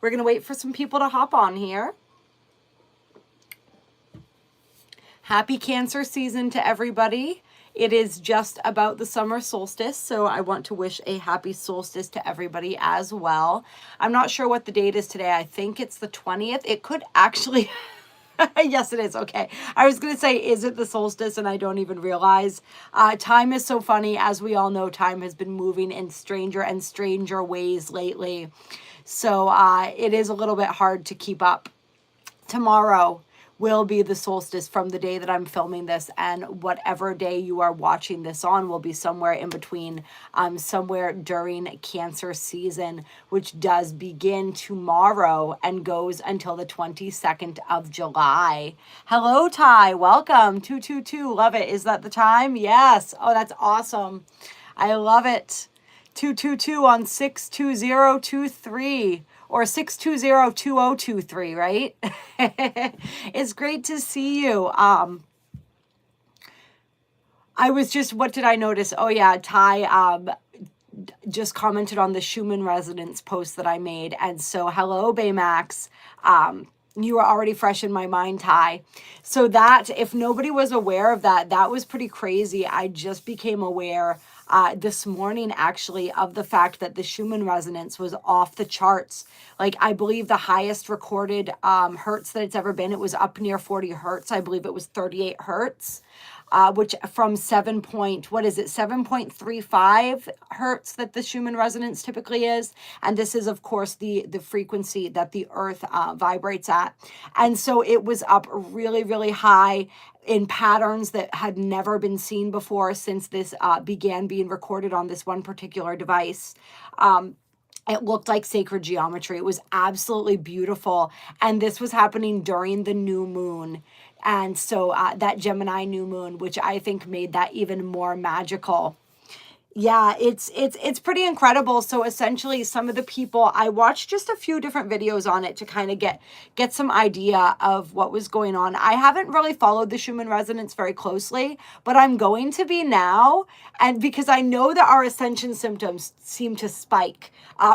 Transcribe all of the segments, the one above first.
We're going to wait for some people to hop on here. Happy Cancer season to everybody. It is just about the summer solstice, so I want to wish a happy solstice to everybody as well. I'm not sure what the date is today. I think it's the 20th. It could actually... Yes, it is. Okay. I was going to say, is it the solstice? And I don't even realize. Time is so funny. As we all know, time has been moving in stranger and stranger ways lately. So it is a little bit hard to keep up. Tomorrow will be the solstice from the day that I'm filming this, and whatever day you are watching this on will be somewhere in between, somewhere during Cancer season, which does begin tomorrow and goes until the 22nd of July. Hello, Ty. Welcome. 222. Love it. Is that the time? Yes. Oh, that's awesome. I love it. 222 on 62023. Or 620-2023, right? It's great to see you. I was just, what did I notice? Oh yeah, Ty just commented on the Schumann resonance post that I made. And so, hello, Baymax. You are already fresh in my mind, Ty. So that, if nobody was aware of that, that was pretty crazy. I just became aware this morning, actually, of the fact that the Schumann resonance was off the charts. Like, I believe the highest recorded hertz that it's ever been, it was up near 40 hertz. I believe it was 38 hertz. Which from 7.35 hertz that the Schumann resonance typically is. And this is, of course, the frequency that the earth vibrates at. And so it was up really, really high in patterns that had never been seen before since this began being recorded on this one particular device. It looked like sacred geometry. It was absolutely beautiful. And this was happening during the new moon. And so that Gemini new moon, which I think made that even more magical. Yeah, it's pretty incredible. So essentially, some of the people, I watched just a few different videos on it to kind of get some idea of what was going on. I haven't really followed the Schumann resonance very closely, but I'm going to be now. And because I know that our ascension symptoms seem to spike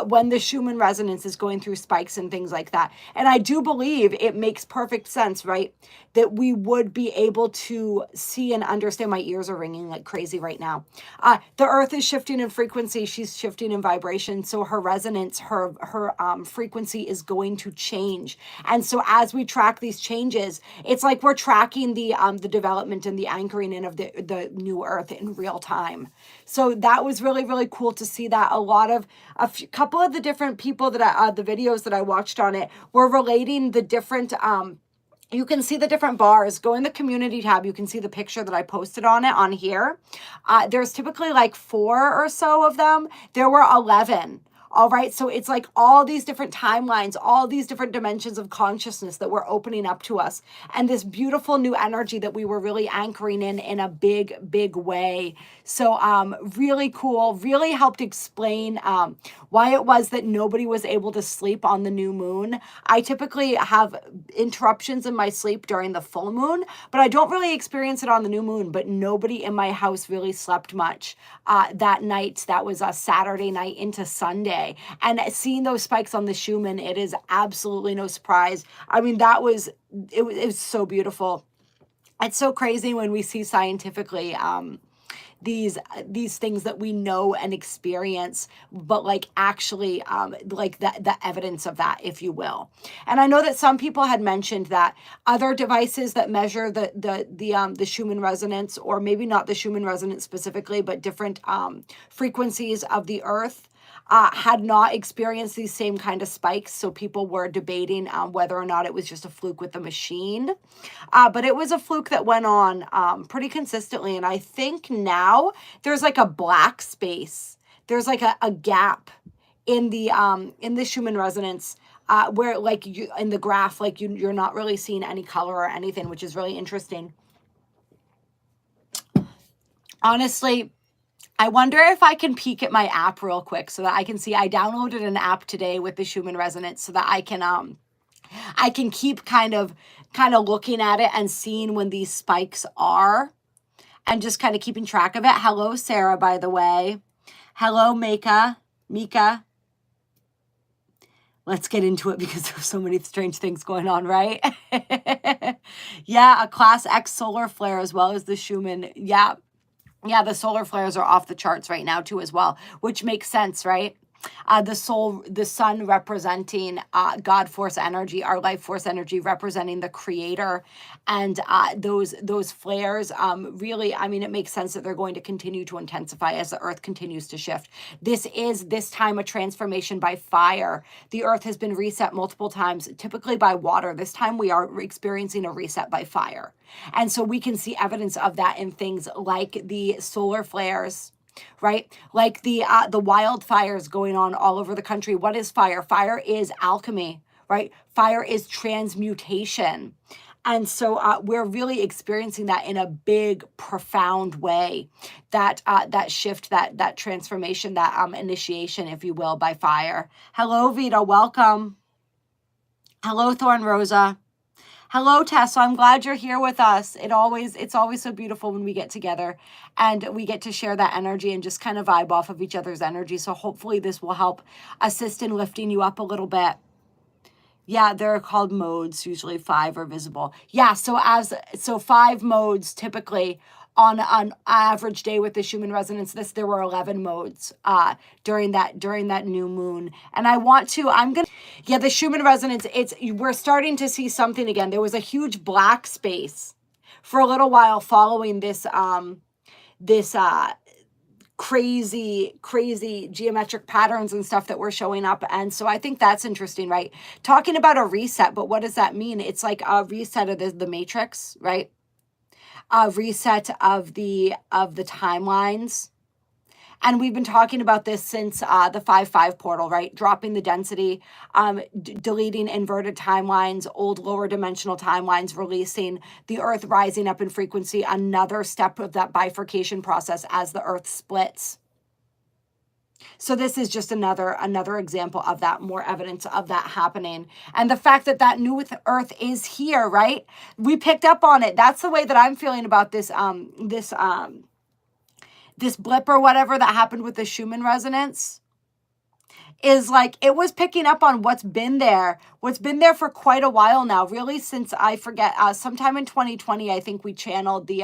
when the Schumann resonance is going through spikes and things like that. And I do believe it makes perfect sense, right? That we would be able to see and understand. My ears are ringing like crazy right now. The earth is shifting in frequency. She's shifting in vibration. So her resonance, her frequency is going to change. And so as we track these changes, it's like we're tracking the development and the anchoring in of the new earth in real time. So that was really, really cool to see that. Couple of the different people that the videos that I watched on it were relating the different, you can see the different bars. Go in the community tab. You can see the picture that I posted on it on here. There's typically like 4 or so of them. There were 11. All right. So it's like all these different timelines, all these different dimensions of consciousness that were opening up to us. And this beautiful new energy that we were really anchoring in a big, big way. So really cool, really helped explain why it was that nobody was able to sleep on the new moon. I typically have interruptions in my sleep during the full moon, but I don't really experience it on the new moon. But nobody in my house really slept much that night. That was a Saturday night into Sunday. And seeing those spikes on the Schumann, it is absolutely no surprise. I mean, it was so beautiful. It's so crazy when we see scientifically these things that we know and experience, but like actually like the evidence of that, if you will. And I know that some people had mentioned that other devices that measure the Schumann resonance, or maybe not the Schumann resonance specifically, but different frequencies of the earth, had not experienced these same kind of spikes. So people were debating whether or not it was just a fluke with the machine. But it was a fluke that went on pretty consistently. And I think now there's like a black space. There's like a gap in the Schumann resonance where like in the graph, like you're not really seeing any color or anything, which is really interesting. Honestly, I wonder if I can peek at my app real quick so that I can see. I downloaded an app today with the Schumann resonance so that I can keep kind of looking at it and seeing when these spikes are, and just kind of keeping track of it. Hello, Sarah, by the way. Hello, Mika. let's get into it because there's so many strange things going on, right? Yeah, a class X solar flare as well as the Schumann. Yeah. Yeah, the solar flares are off the charts right now too as well, which makes sense, right? The sun representing God force energy, our life force energy representing the creator. And those flares, really, I mean, it makes sense that they're going to continue to intensify as the earth continues to shift. This is this time a transformation by fire. The earth has been reset multiple times, typically by water. This time we are experiencing a reset by fire. And so we can see evidence of that in things like the solar flares, right? Like the wildfires going on all over the country. What is fire? Fire is alchemy, right? Fire is transmutation. And so we're really experiencing that in a big, profound way. That shift, that transformation, that initiation, if you will, by fire. Hello, Vita. Welcome. Hello, Thorn Rosa. Hello, Tessa. I'm glad you're here with us. It's always so beautiful when we get together and we get to share that energy and just kind of vibe off of each other's energy. So hopefully this will help assist in lifting you up a little bit. Yeah, they're called modes. Usually 5 are visible. Yeah, so 5 modes typically on an average day with the Schumann resonance. There were 11 modes during that new moon. And the Schumann resonance, we're starting to see something again. There was a huge black space for a little while following this crazy geometric patterns and stuff that were showing up. And so I think that's interesting, right? Talking about a reset, but what does that mean? It's like a reset of the matrix, right? A reset of the timelines. And we've been talking about this since the 5-5 portal, right? Dropping the density, deleting inverted timelines, old lower dimensional timelines, releasing the earth, rising up in frequency, another step of that bifurcation process as the earth splits. So this is just another example of that, more evidence of that happening. And the fact that new earth is here, right? We picked up on it. That's the way that I'm feeling about this this blip or whatever that happened with the Schumann resonance. Is like it was picking up on what's been there for quite a while now, really since I forget sometime in 2020 I think we channeled the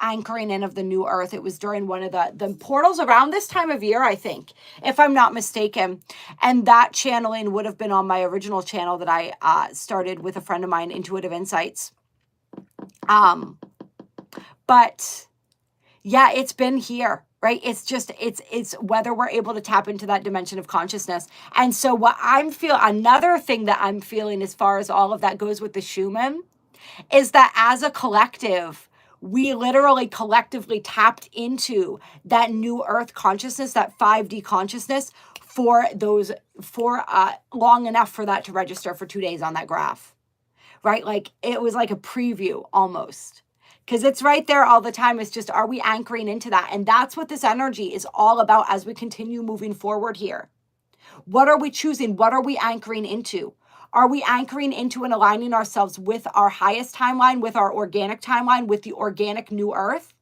anchoring in of the new earth. It was during one of the portals around this time of year, I think, if I'm not mistaken. And that channeling would have been on my original channel that I started with a friend of mine, Intuitive Insights. But yeah, it's been here, right? It's just, it's whether we're able to tap into that dimension of consciousness. And so another thing that I'm feeling as far as all of that goes with the Schumann is that as a collective, we literally collectively tapped into that new earth consciousness, that 5D consciousness for long enough for that to register for 2 days on that graph, right? Like it was like a preview almost. Because it's right there all the time. It's just, are we anchoring into that? And that's what this energy is all about as we continue moving forward here. What are we choosing? What are we anchoring into? Are we anchoring into and aligning ourselves with our highest timeline, with our organic timeline, with the organic new earth?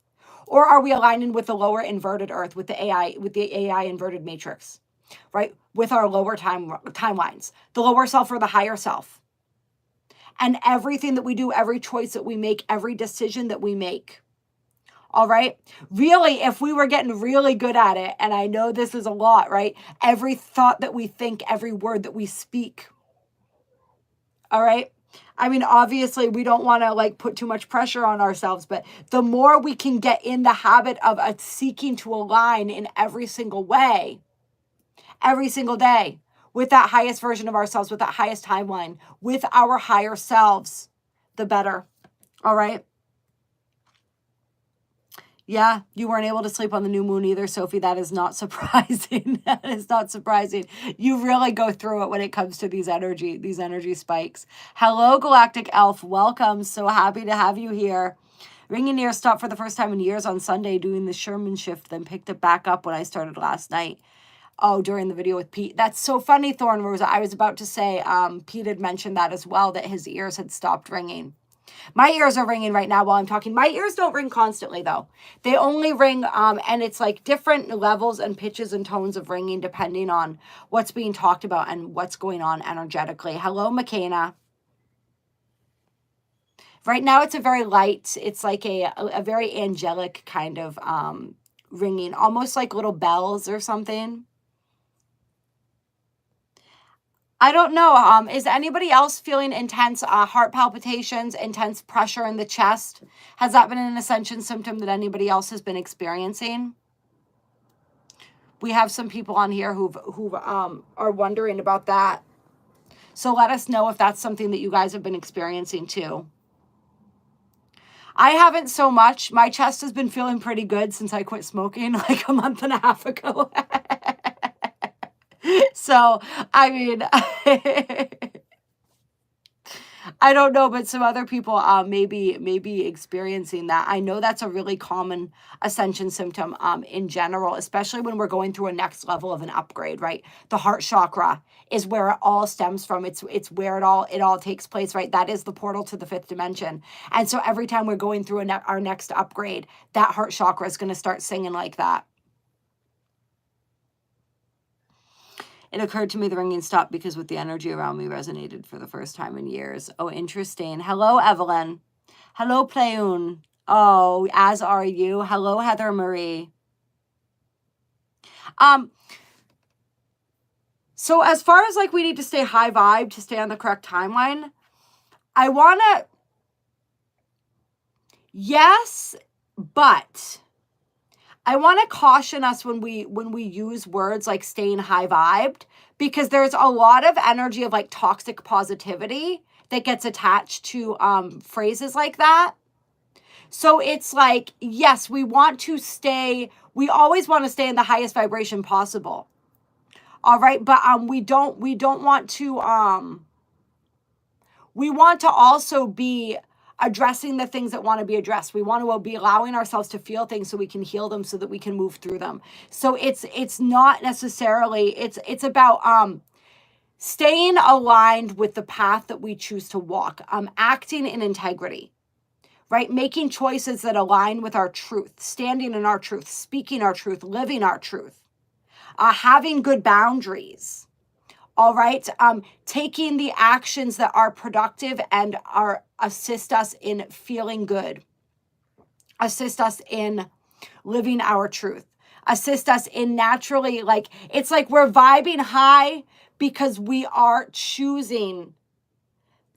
Or are we aligning with the lower inverted earth, with the AI inverted matrix, right? With our lower timelines, the lower self or the higher self. And everything that we do, every choice that we make, every decision that we make. All right. Really, if we were getting really good at it, and I know this is a lot, right? Every thought that we think, every word that we speak. All right. I mean, obviously, we don't want to like put too much pressure on ourselves, but the more we can get in the habit of seeking to align in every single way, every single day, with that highest version of ourselves, with that highest timeline, with our higher selves, the better. All right. Yeah, you weren't able to sleep on the new moon either, Sophie. That is not surprising. That is not surprising. You really go through it when it comes to these energy spikes. Hello, Galactic Elf. Welcome. So happy to have you here. Ringing Ear stopped for the first time in years on Sunday doing the Sherman shift, then picked it back up when I started last night. Oh, during the video with Pete. That's so funny, Thorn Rosa. I was about to say, Pete had mentioned that as well, that his ears had stopped ringing. My ears are ringing right now while I'm talking. My ears don't ring constantly though. They only ring, and it's like different levels and pitches and tones of ringing depending on what's being talked about and what's going on energetically. Hello, McKenna. Right now it's a very light, it's like a very angelic kind of ringing, almost like little bells or something. I don't know. Is anybody else feeling intense heart palpitations, intense pressure in the chest? Has that been an ascension symptom that anybody else has been experiencing? We have some people on here who are wondering about that. So let us know if that's something that you guys have been experiencing too. I haven't so much. My chest has been feeling pretty good since I quit smoking like a month and a half ago. So, I mean, I don't know, but some other people may be experiencing that. I know that's a really common ascension symptom in general, especially when we're going through a next level of an upgrade, right? The heart chakra is where it all stems from. It's where it all takes place, right? That is the portal to the fifth dimension. And so every time we're going through our next upgrade, that heart chakra is going to start singing like that. It occurred to me the ringing stopped because with the energy around me resonated for the first time in years. Oh, interesting. Hello, Evelyn. Hello, Playun. Oh, as are you. Hello, Heather Marie. So as far as like we need to stay high vibe to stay on the correct timeline, I want to, yes, but I want to caution us when we use words like staying high vibed, because there's a lot of energy of like toxic positivity that gets attached to phrases like that. So it's like, yes, we always want to stay in the highest vibration possible. All right, but we don't want to we want to also be addressing the things that want to be addressed. We want to be allowing ourselves to feel things so we can heal them, so that we can move through them. So it's not necessarily, it's about staying aligned with the path that we choose to walk, acting in integrity, right? Making choices that align with our truth, standing in our truth, speaking our truth, living our truth, having good boundaries. All right. Taking the actions that are productive and assist us in feeling good. Assist us in living our truth. Assist us in naturally, like, it's like we're vibing high because we are choosing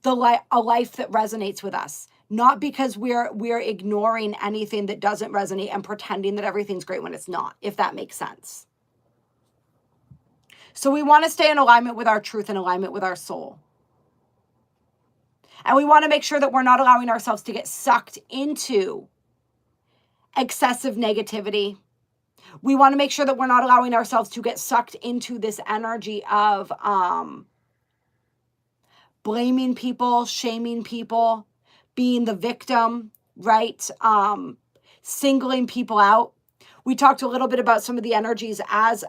a life that resonates with us. Not because we're ignoring anything that doesn't resonate and pretending that everything's great when it's not, if that makes sense. So we want to stay in alignment with our truth and alignment with our soul. And we want to make sure that we're not allowing ourselves to get sucked into excessive negativity. We want to make sure that we're not allowing ourselves to get sucked into this energy of blaming people, shaming people, being the victim, right? Singling people out. We talked a little bit about some of the energies as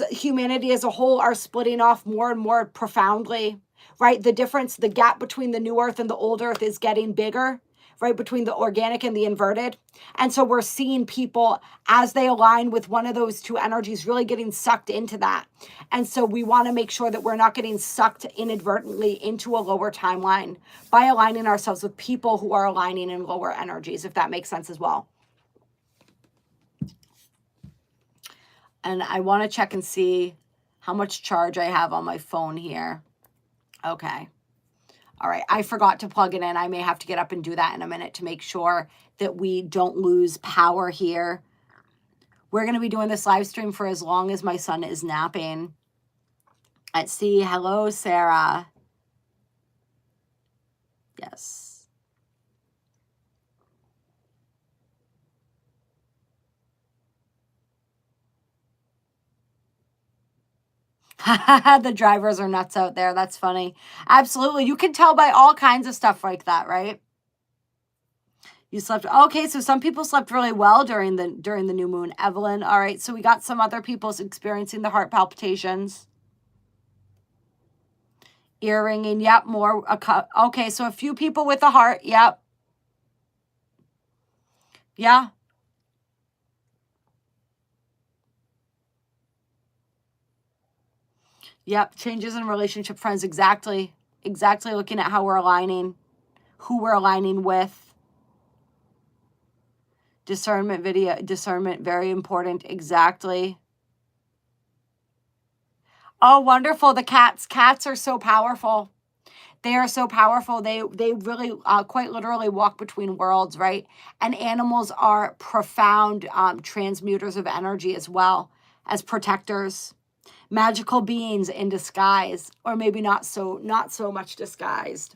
humanity as a whole are splitting off more and more profoundly, right? The gap between the new earth and the old earth is getting bigger, right? Between the organic and the inverted. And so we're seeing people, as they align with one of those two energies, really getting sucked into that. And so we want to make sure that we're not getting sucked inadvertently into a lower timeline by aligning ourselves with people who are aligning in lower energies, if that makes sense as well. And I want to check and see how much charge I have on my phone here. Okay. All right. I forgot to plug it in. I may have to get up and do that in a minute to make sure that we don't lose power here. We're going to be doing this live stream for as long as my son is napping. Let's see. Hello, Sarah. Yes. The drivers are nuts out there. That's funny. Absolutely. You can tell by all kinds of stuff like that, right? You slept. Okay, so some people slept really well during the new moon. Evelyn. All right, so we got some other people experiencing the heart palpitations. Ear ringing. Yep. More. Okay. So a few people with a heart. Yep. Yeah. Yep. Changes in relationship, friends. Exactly. Exactly. Looking at how we're aligning, who we're aligning with. Discernment video. Discernment. Very important. Exactly. Oh, wonderful. The cats. Cats are so powerful. They are so powerful. They really quite literally walk between worlds, right? And animals are profound transmuters of energy as well as protectors, magical beings in disguise, or maybe not so much disguised.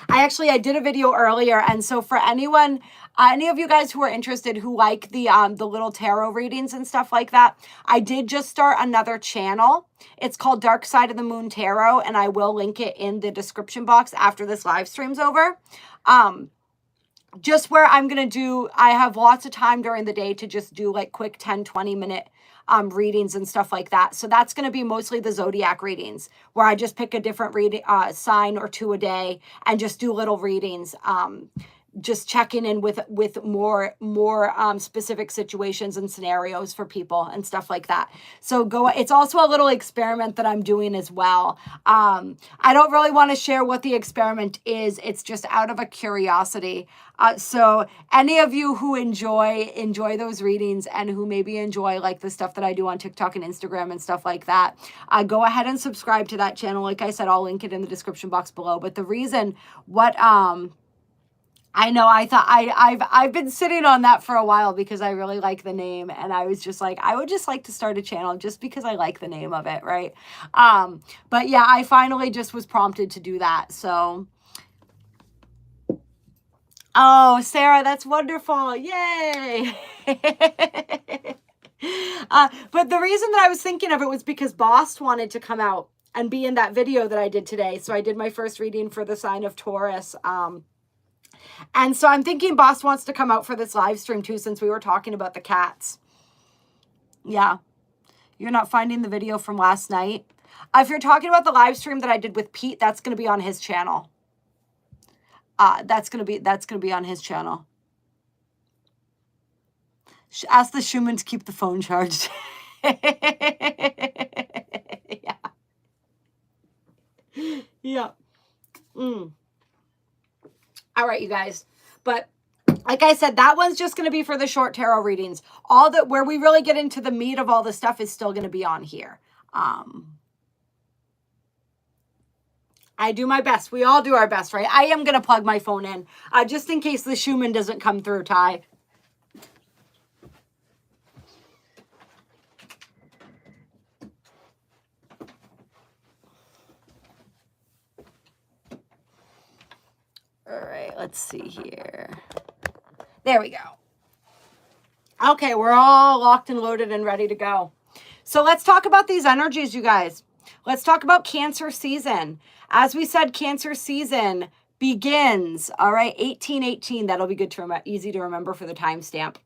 I did a video earlier, and so for anyone, any of you guys who are interested, who like the little tarot readings and stuff like that, I did just start another channel. It's called Dark Side of the Moon Tarot, and I will link it in the description box after this live stream's over. Just where I have lots of time during the day to just do like quick 10-20 minute readings and stuff like that. So that's going to be mostly the zodiac readings, where I just pick a different reading sign or two a day and just do little readings. Just checking in with more specific situations and scenarios for people and stuff like that. So it's also a little experiment that I'm doing as well. I don't really want to share what the experiment is. It's just out of a curiosity. So any of you who enjoy those readings and who maybe enjoy like the stuff that I do on TikTok and Instagram and stuff like that, go ahead and subscribe to that channel. Like I said, I'll link it in the description box below. But the reason I know I've been sitting on that for a while because I really like the name, and I was just like, I would just like to start a channel just because I like the name of it, right? But yeah, I finally just was prompted to do that. So oh, Sarah, that's wonderful. Yay. But the reason that I was thinking of it was because Boss wanted to come out and be in that video that I did today. So I did my first reading for the sign of Taurus. And so I'm thinking Boss wants to come out for this live stream too, since we were talking about the cats. Yeah. You're not finding the video from last night. If you're talking about the live stream that I did with Pete, that's going to be on his channel. That's going to be on his channel. Ask the Schumann to keep the phone charged. Yeah. Yeah. All right, you guys. But like I said, that one's just going to be for the short tarot readings. All that where we really get into the meat of all the stuff is still going to be on here. I do my best. We all do our best, right? I am going to plug my phone in just in case the Schumann doesn't come through, Ty. All right, let's see here. There we go. Okay, we're all locked and loaded and ready to go. So let's talk about these energies, you guys. Let's talk about Cancer season. As we said, Cancer season begins, all right, 1818. That'll be good to remember, easy to remember for the timestamp.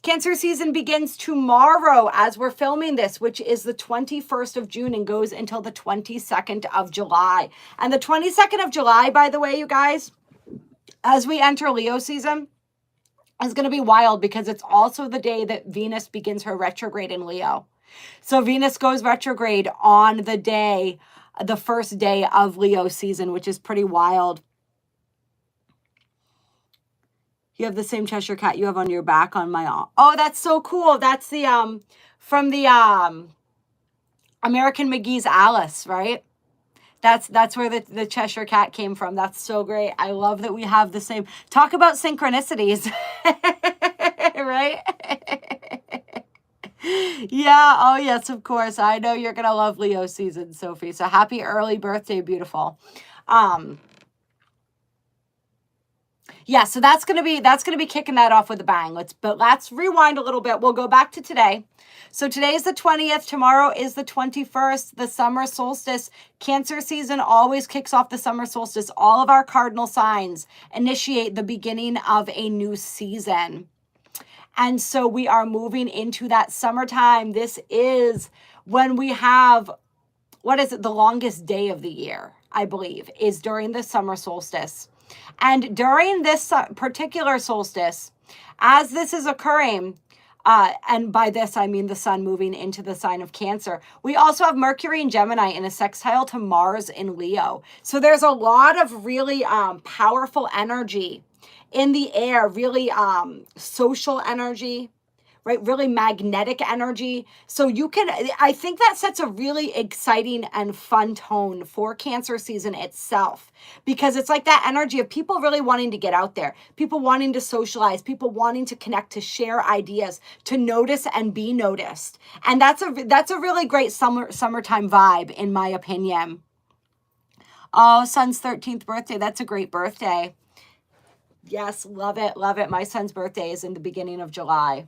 Cancer season begins tomorrow as we're filming this, which is the 21st of June and goes until the 22nd of July. And the 22nd of July, by the way, you guys, as we enter Leo season, is going to be wild because it's also the day that Venus begins her retrograde in Leo. So Venus goes retrograde on the first day of Leo season, which is pretty wild. You have the same Cheshire cat you have on your back on my arm. Oh, that's so cool. That's the from the American McGee's Alice, right? That's where the Cheshire cat came from. That's so great. I love that we have the same. Talk about synchronicities. Right? Yeah. Oh, yes, of course. I know you're going to love Leo season, Sophie. So happy early birthday, beautiful. Yeah, so that's gonna be kicking that off with a bang. Let's rewind a little bit. We'll go back to today. So today is the 20th. Tomorrow is the 21st, the summer solstice. Cancer season always kicks off the summer solstice. All of our cardinal signs initiate the beginning of a new season. And so we are moving into that summertime. This is when we have what is it? The longest day of the year, I believe, is during the summer solstice. And during this particular solstice, as this is occurring, and by this, I mean the sun moving into the sign of Cancer, we also have Mercury in Gemini in a sextile to Mars in Leo. So there's a lot of really powerful energy in the air, really social energy, right? Really magnetic energy. So you can, I think that sets a really exciting and fun tone for Cancer season itself, because it's like that energy of people really wanting to get out there, people wanting to socialize, people wanting to connect, to share ideas, to notice and be noticed. And that's a really great summertime vibe, in my opinion. Oh, son's 13th birthday. That's a great birthday. Yes, love it, love it. My son's birthday is in the beginning of July.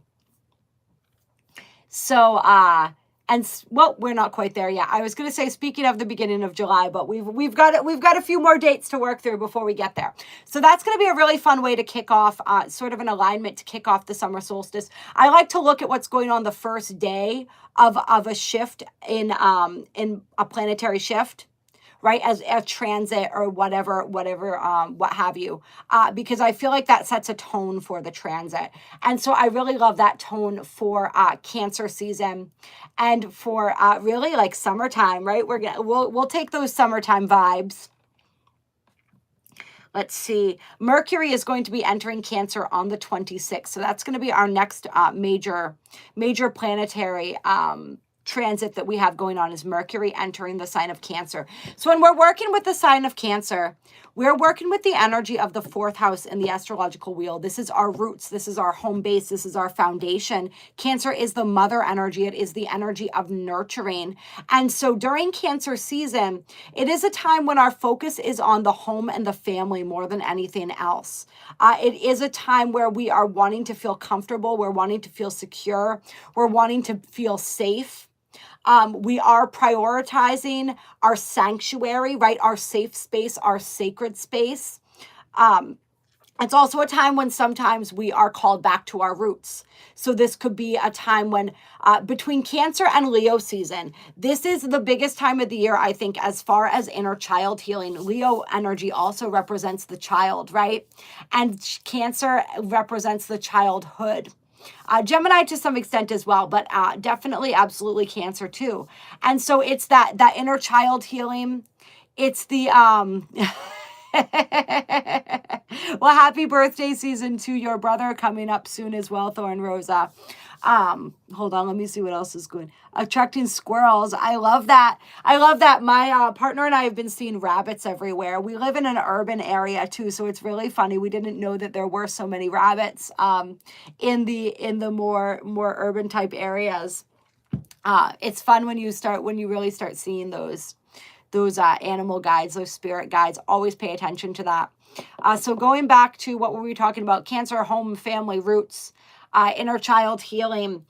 So, well, we're not quite there yet. I was going to say, speaking of the beginning of July, but we've got a few more dates to work through before we get there. So that's going to be a really fun way to kick off, sort of an alignment to kick off the summer solstice. I like to look at what's going on the first day of a shift in a planetary shift, right, as a transit or whatever, what have you, because I feel like that sets a tone for the transit. And so I really love that tone for Cancer season and for really like summertime, right? We'll take those summertime vibes. Let's see. Mercury is going to be entering Cancer on the 26th. So that's going to be our next major planetary transit that we have going on, is Mercury entering the sign of Cancer. So when we're working with the sign of Cancer, we're working with the energy of the 4th house in the astrological wheel. This is our roots. This is our home base. This is our foundation. Cancer is the mother energy. It is the energy of nurturing. And so during Cancer season, it is a time when our focus is on the home and the family more than anything else. It is a time where we are wanting to feel comfortable. We're wanting to feel secure. We're wanting to feel safe. We are prioritizing our sanctuary, right? Our safe space, our sacred space. It's also a time when sometimes we are called back to our roots. So this could be a time when between Cancer and Leo season, this is the biggest time of the year, I think, as far as inner child healing. Leo energy also represents the child, right? And Cancer represents the childhood. Gemini to some extent as well, but definitely, absolutely Cancer too. And so it's that inner child healing. It's the well, happy birthday season to your brother coming up soon as well, Thorn Rosa. Hold on, let me see what else is going. Attracting squirrels. I love that. My partner and I have been seeing rabbits everywhere. We live in an urban area too, so it's really funny. We didn't know that there were so many rabbits in the more urban type areas. It's fun when you really start seeing those animal guides, those spirit guides. Always pay attention to that. So going back to what were we talking about? Cancer, home, family, roots, inner child healing.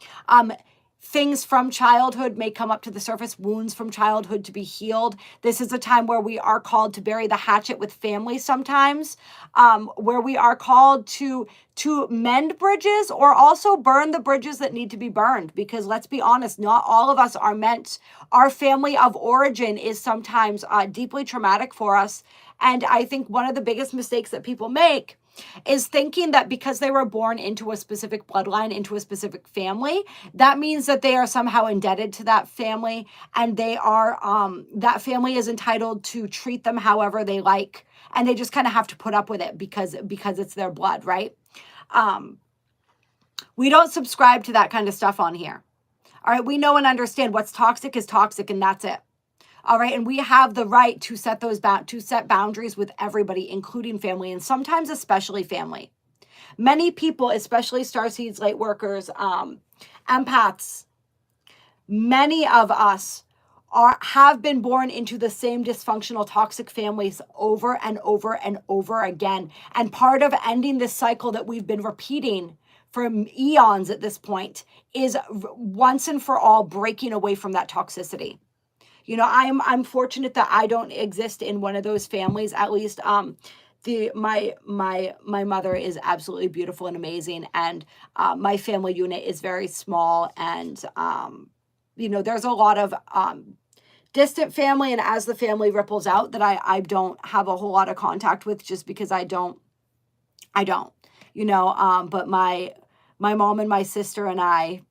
Things from childhood may come up to the surface, wounds from childhood to be healed. This is a time where we are called to bury the hatchet with family sometimes, where we are called to mend bridges or also burn the bridges that need to be burned. Because let's be honest, not all of us are meant. Our family of origin is sometimes deeply traumatic for us. And I think one of the biggest mistakes that people make is thinking that because they were born into a specific bloodline, into a specific family, that means that they are somehow indebted to that family, and they are that family is entitled to treat them however they like, and they just kind of have to put up with it because it's their blood, right? We don't subscribe to that kind of stuff on here. All right, we know and understand what's toxic is toxic, and that's it. All right. And we have the right to set boundaries with everybody, including family, and sometimes especially family. Many people, especially starseeds, light workers, empaths, many of us have been born into the same dysfunctional, toxic families over and over and over again. And part of ending this cycle that we've been repeating for eons at this point is once and for all breaking away from that toxicity. You know, I'm fortunate that I don't exist in one of those families. At least, my mother is absolutely beautiful and amazing, and my family unit is very small. And you know, there's a lot of distant family, and as the family ripples out, that I don't have a whole lot of contact with, just because I don't, you know, but my mom and my sister and I,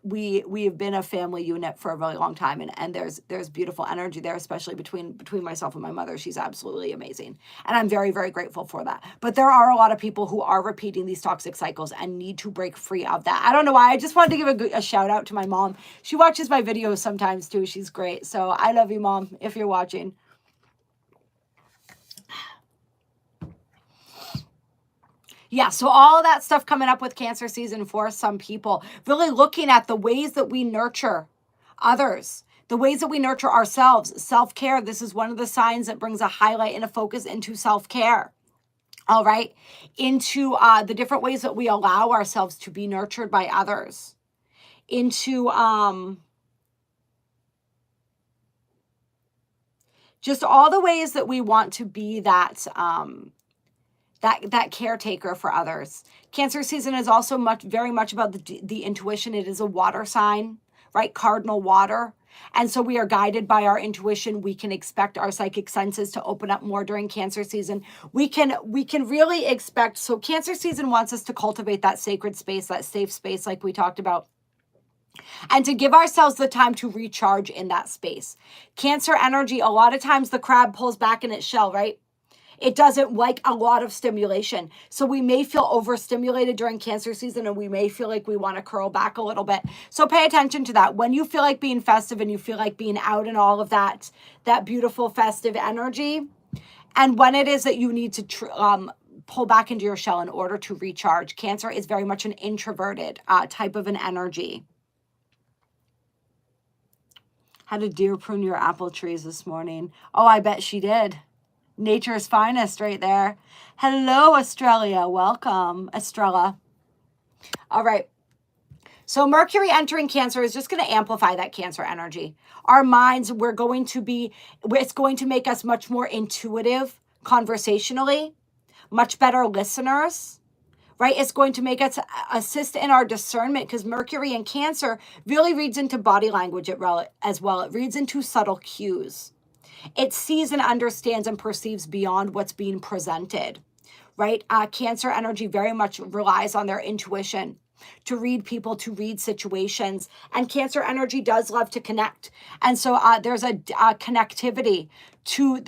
we have been a family unit for a really long time, and there's beautiful energy there, especially between myself and my mother. She's absolutely amazing, and I'm very, very grateful for that. But there are a lot of people who are repeating these toxic cycles and need to break free of that. I don't know why. I just wanted to give a shout out to my mom. She watches my videos sometimes too. She's great. So I love you, Mom, if you're watching. Yeah, so all that stuff coming up with Cancer season for some people, really looking at the ways that we nurture others, the ways that we nurture ourselves, self-care. This is one of the signs that brings a highlight and a focus into self-care. All right, into the different ways that we allow ourselves to be nurtured by others, into just all the ways that we want to be that that caretaker for others. Cancer season is also very much about the intuition. It is a water sign, right? Cardinal water. And so we are guided by our intuition. We can expect our psychic senses to open up more during Cancer season. We can really expect, so Cancer season wants us to cultivate that sacred space, that safe space like we talked about, and to give ourselves the time to recharge in that space. Cancer energy, a lot of times the crab pulls back in its shell, right? It doesn't like a lot of stimulation. So we may feel overstimulated during Cancer season, and we may feel like we want to curl back a little bit. So pay attention to that. When you feel like being festive and you feel like being out and all of that beautiful festive energy, and when it is that you need to pull back into your shell in order to recharge. Cancer is very much an introverted type of an energy. Had a deer prune your apple trees this morning. Oh, I bet she did. Nature's finest right there. Hello, Australia. Welcome, Estrella. All right. So Mercury entering Cancer is just going to amplify that Cancer energy. Our minds, it's going to make us much more intuitive conversationally, much better listeners, right? It's going to make us assist in our discernment, because Mercury in Cancer really reads into body language as well. It reads into subtle cues. It sees and understands and perceives beyond what's being presented, right? Cancer energy very much relies on their intuition to read people, to read situations. And Cancer energy does love to connect. And so there's a connectivity to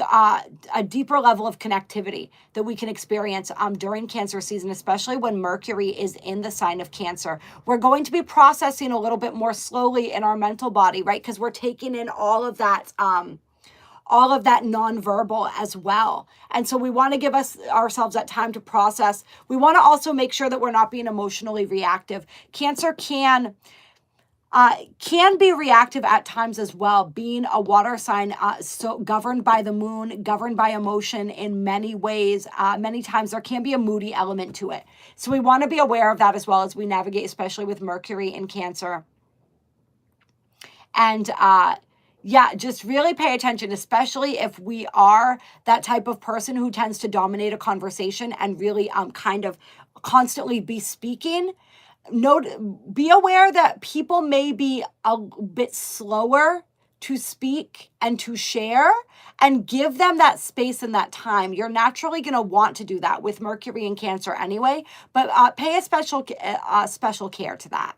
a deeper level of connectivity that we can experience during Cancer season, especially when Mercury is in the sign of Cancer. We're going to be processing a little bit more slowly in our mental body, right? Because we're taking in all of that nonverbal as well. And so we want to give ourselves that time to process. We want to also make sure that we're not being emotionally reactive. Cancer can be reactive at times as well, being a water sign, so governed by the moon, governed by emotion in many ways. Many times there can be a moody element to it. So we want to be aware of that as well as we navigate, especially with Mercury in Cancer. And yeah, just really pay attention, especially if we are that type of person who tends to dominate a conversation and really kind of constantly be speaking. Be aware that people may be a bit slower to speak and to share, and give them that space and that time. You're naturally going to want to do that with Mercury in Cancer anyway, but pay a special care to that.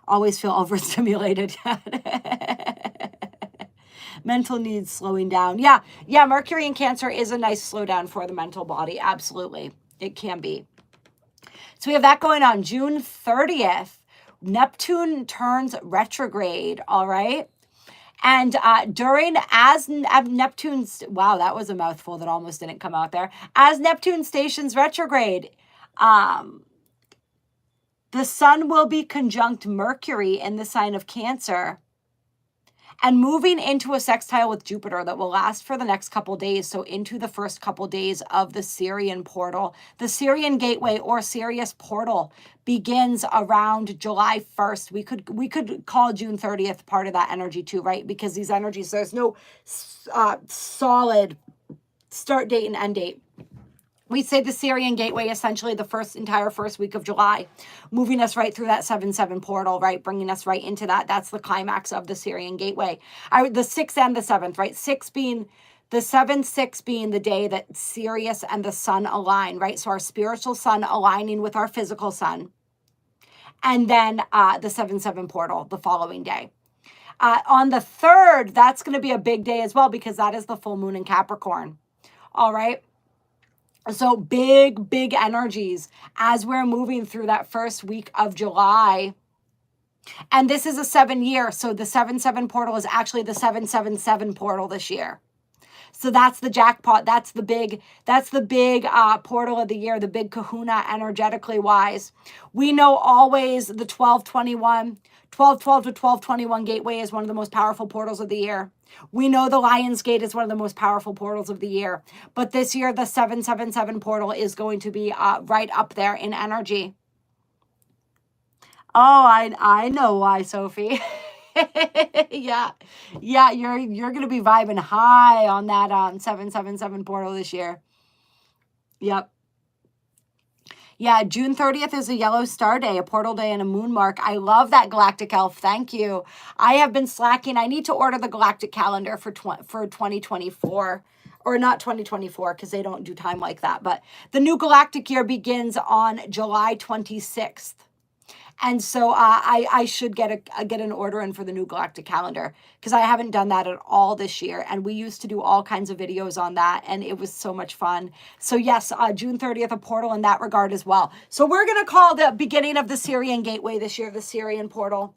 Always feel overstimulated. Mental needs slowing down. Yeah, Mercury in Cancer is a nice slowdown for the mental body. Absolutely. It can be. So we have that going on. June 30th, Neptune turns retrograde, all right? And as Neptune's, wow, that was a mouthful that almost didn't come out there. As Neptune stations retrograde, the sun will be conjunct Mercury in the sign of Cancer and moving into a sextile with Jupiter that will last for the next couple days. So into the first couple days of the Syrian portal. The Syrian gateway or Sirius portal begins around July 1st. We could call June 30th part of that energy too, right? Because these energies, there's no solid start date and end date. We say the Syrian gateway, essentially the entire first week of July, moving us right through that 7-7 portal, right? Bringing us right into that. That's the climax of the Syrian gateway. The 6th and the 7th, right? The 7-6 being the day that Sirius and the sun align, right? So our spiritual sun aligning with our physical sun. And then the 7-7 portal the following day. On the 3rd, that's going to be a big day as well, because that is the full moon in Capricorn. All right. So big, big energies as we're moving through that first week of July. And this is a 7-year. So the 7-7 portal is actually the 7-7-7 portal this year. So that's the jackpot. That's the big portal of the year, the big kahuna energetically wise. We know always the 12-21, 12-12 to 12-21 gateway is one of the most powerful portals of the year. We know the Lion's Gate is one of the most powerful portals of the year. But this year, the 7-7-7 portal is going to be right up there in energy. Oh, I know why, Sophie. Yeah, you're gonna be vibing high on that 7-7-7 portal this year. Yep. Yeah, June 30th is a yellow star day, a portal day, and a moon mark. I love that, Galactic Elf. Thank you. I have been slacking. I need to order the galactic calendar for 2024. Or not 2024, because they don't do time like that. But the new galactic year begins on July 26th. And so I should get an order in for the new galactic calendar, because I haven't done that at all this year. And we used to do all kinds of videos on that, and it was so much fun. So yes, June 30th, a portal in that regard as well. So we're going to call the beginning of the Syrian gateway this year, the Syrian portal.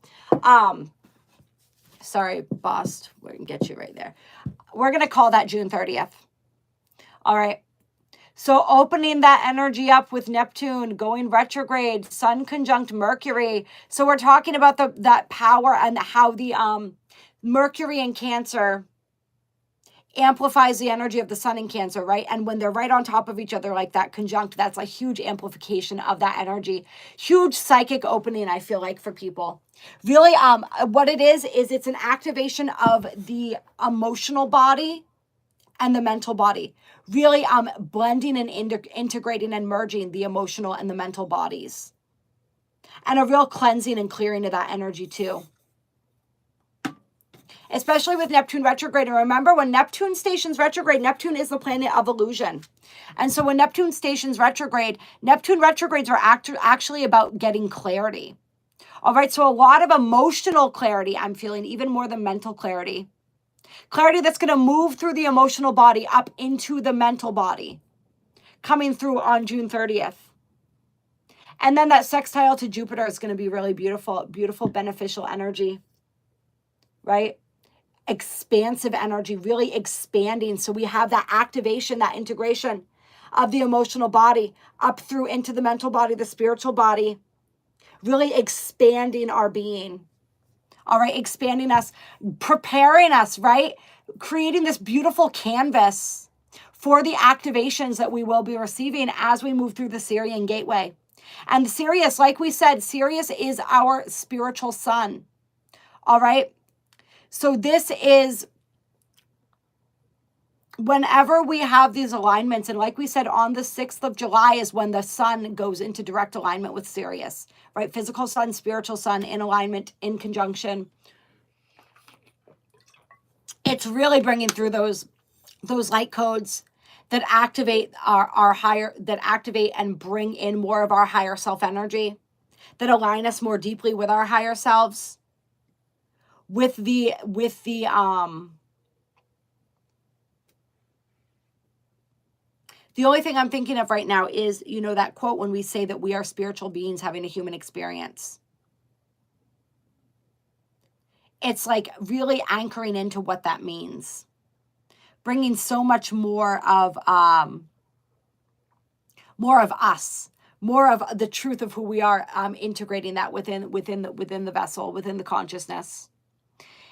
Sorry, boss, we can get you right there. We're going to call that June 30th. All right. So opening that energy up with Neptune going retrograde, Sun conjunct Mercury. So we're talking about that power and how the Mercury in Cancer amplifies the energy of the Sun in Cancer, right? And when they're right on top of each other like that conjunct, that's a huge amplification of that energy. Huge psychic opening, I feel like, for people. Really, what it is it's an activation of the emotional body and the mental body. Really blending and integrating and merging the emotional and the mental bodies. And a real cleansing and clearing of that energy too. Especially with Neptune retrograde. And remember, when Neptune stations retrograde, Neptune is the planet of illusion. And so when Neptune stations retrograde, Neptune retrogrades are actually about getting clarity. All right, so a lot of emotional clarity I'm feeling, even more than mental clarity. Clarity that's going to move through the emotional body up into the mental body, coming through on June 30th. And then that sextile to Jupiter is going to be really beautiful, beautiful, beneficial energy, right? Expansive energy, really expanding. So we have that activation, that integration of the emotional body up through into the mental body, the spiritual body, really expanding our being. All right, expanding us, preparing us, right? Creating this beautiful canvas for the activations that we will be receiving as we move through the Syrian gateway. And Sirius, like we said, Sirius is our spiritual sun. All right. So this is whenever we have these alignments, and like we said, on the 6th of July is when the sun goes into direct alignment with Sirius, right? Physical sun, spiritual sun in alignment, in conjunction. It's really bringing through those light codes that activate our higher, that activate and bring in more of our higher self energy, that align us more deeply with our higher selves, with the only thing I'm thinking of right now is, you know, that quote when we say that we are spiritual beings having a human experience. It's like really anchoring into what that means. Bringing so much more of us, more of the truth of who we are, integrating that within the vessel, within the consciousness.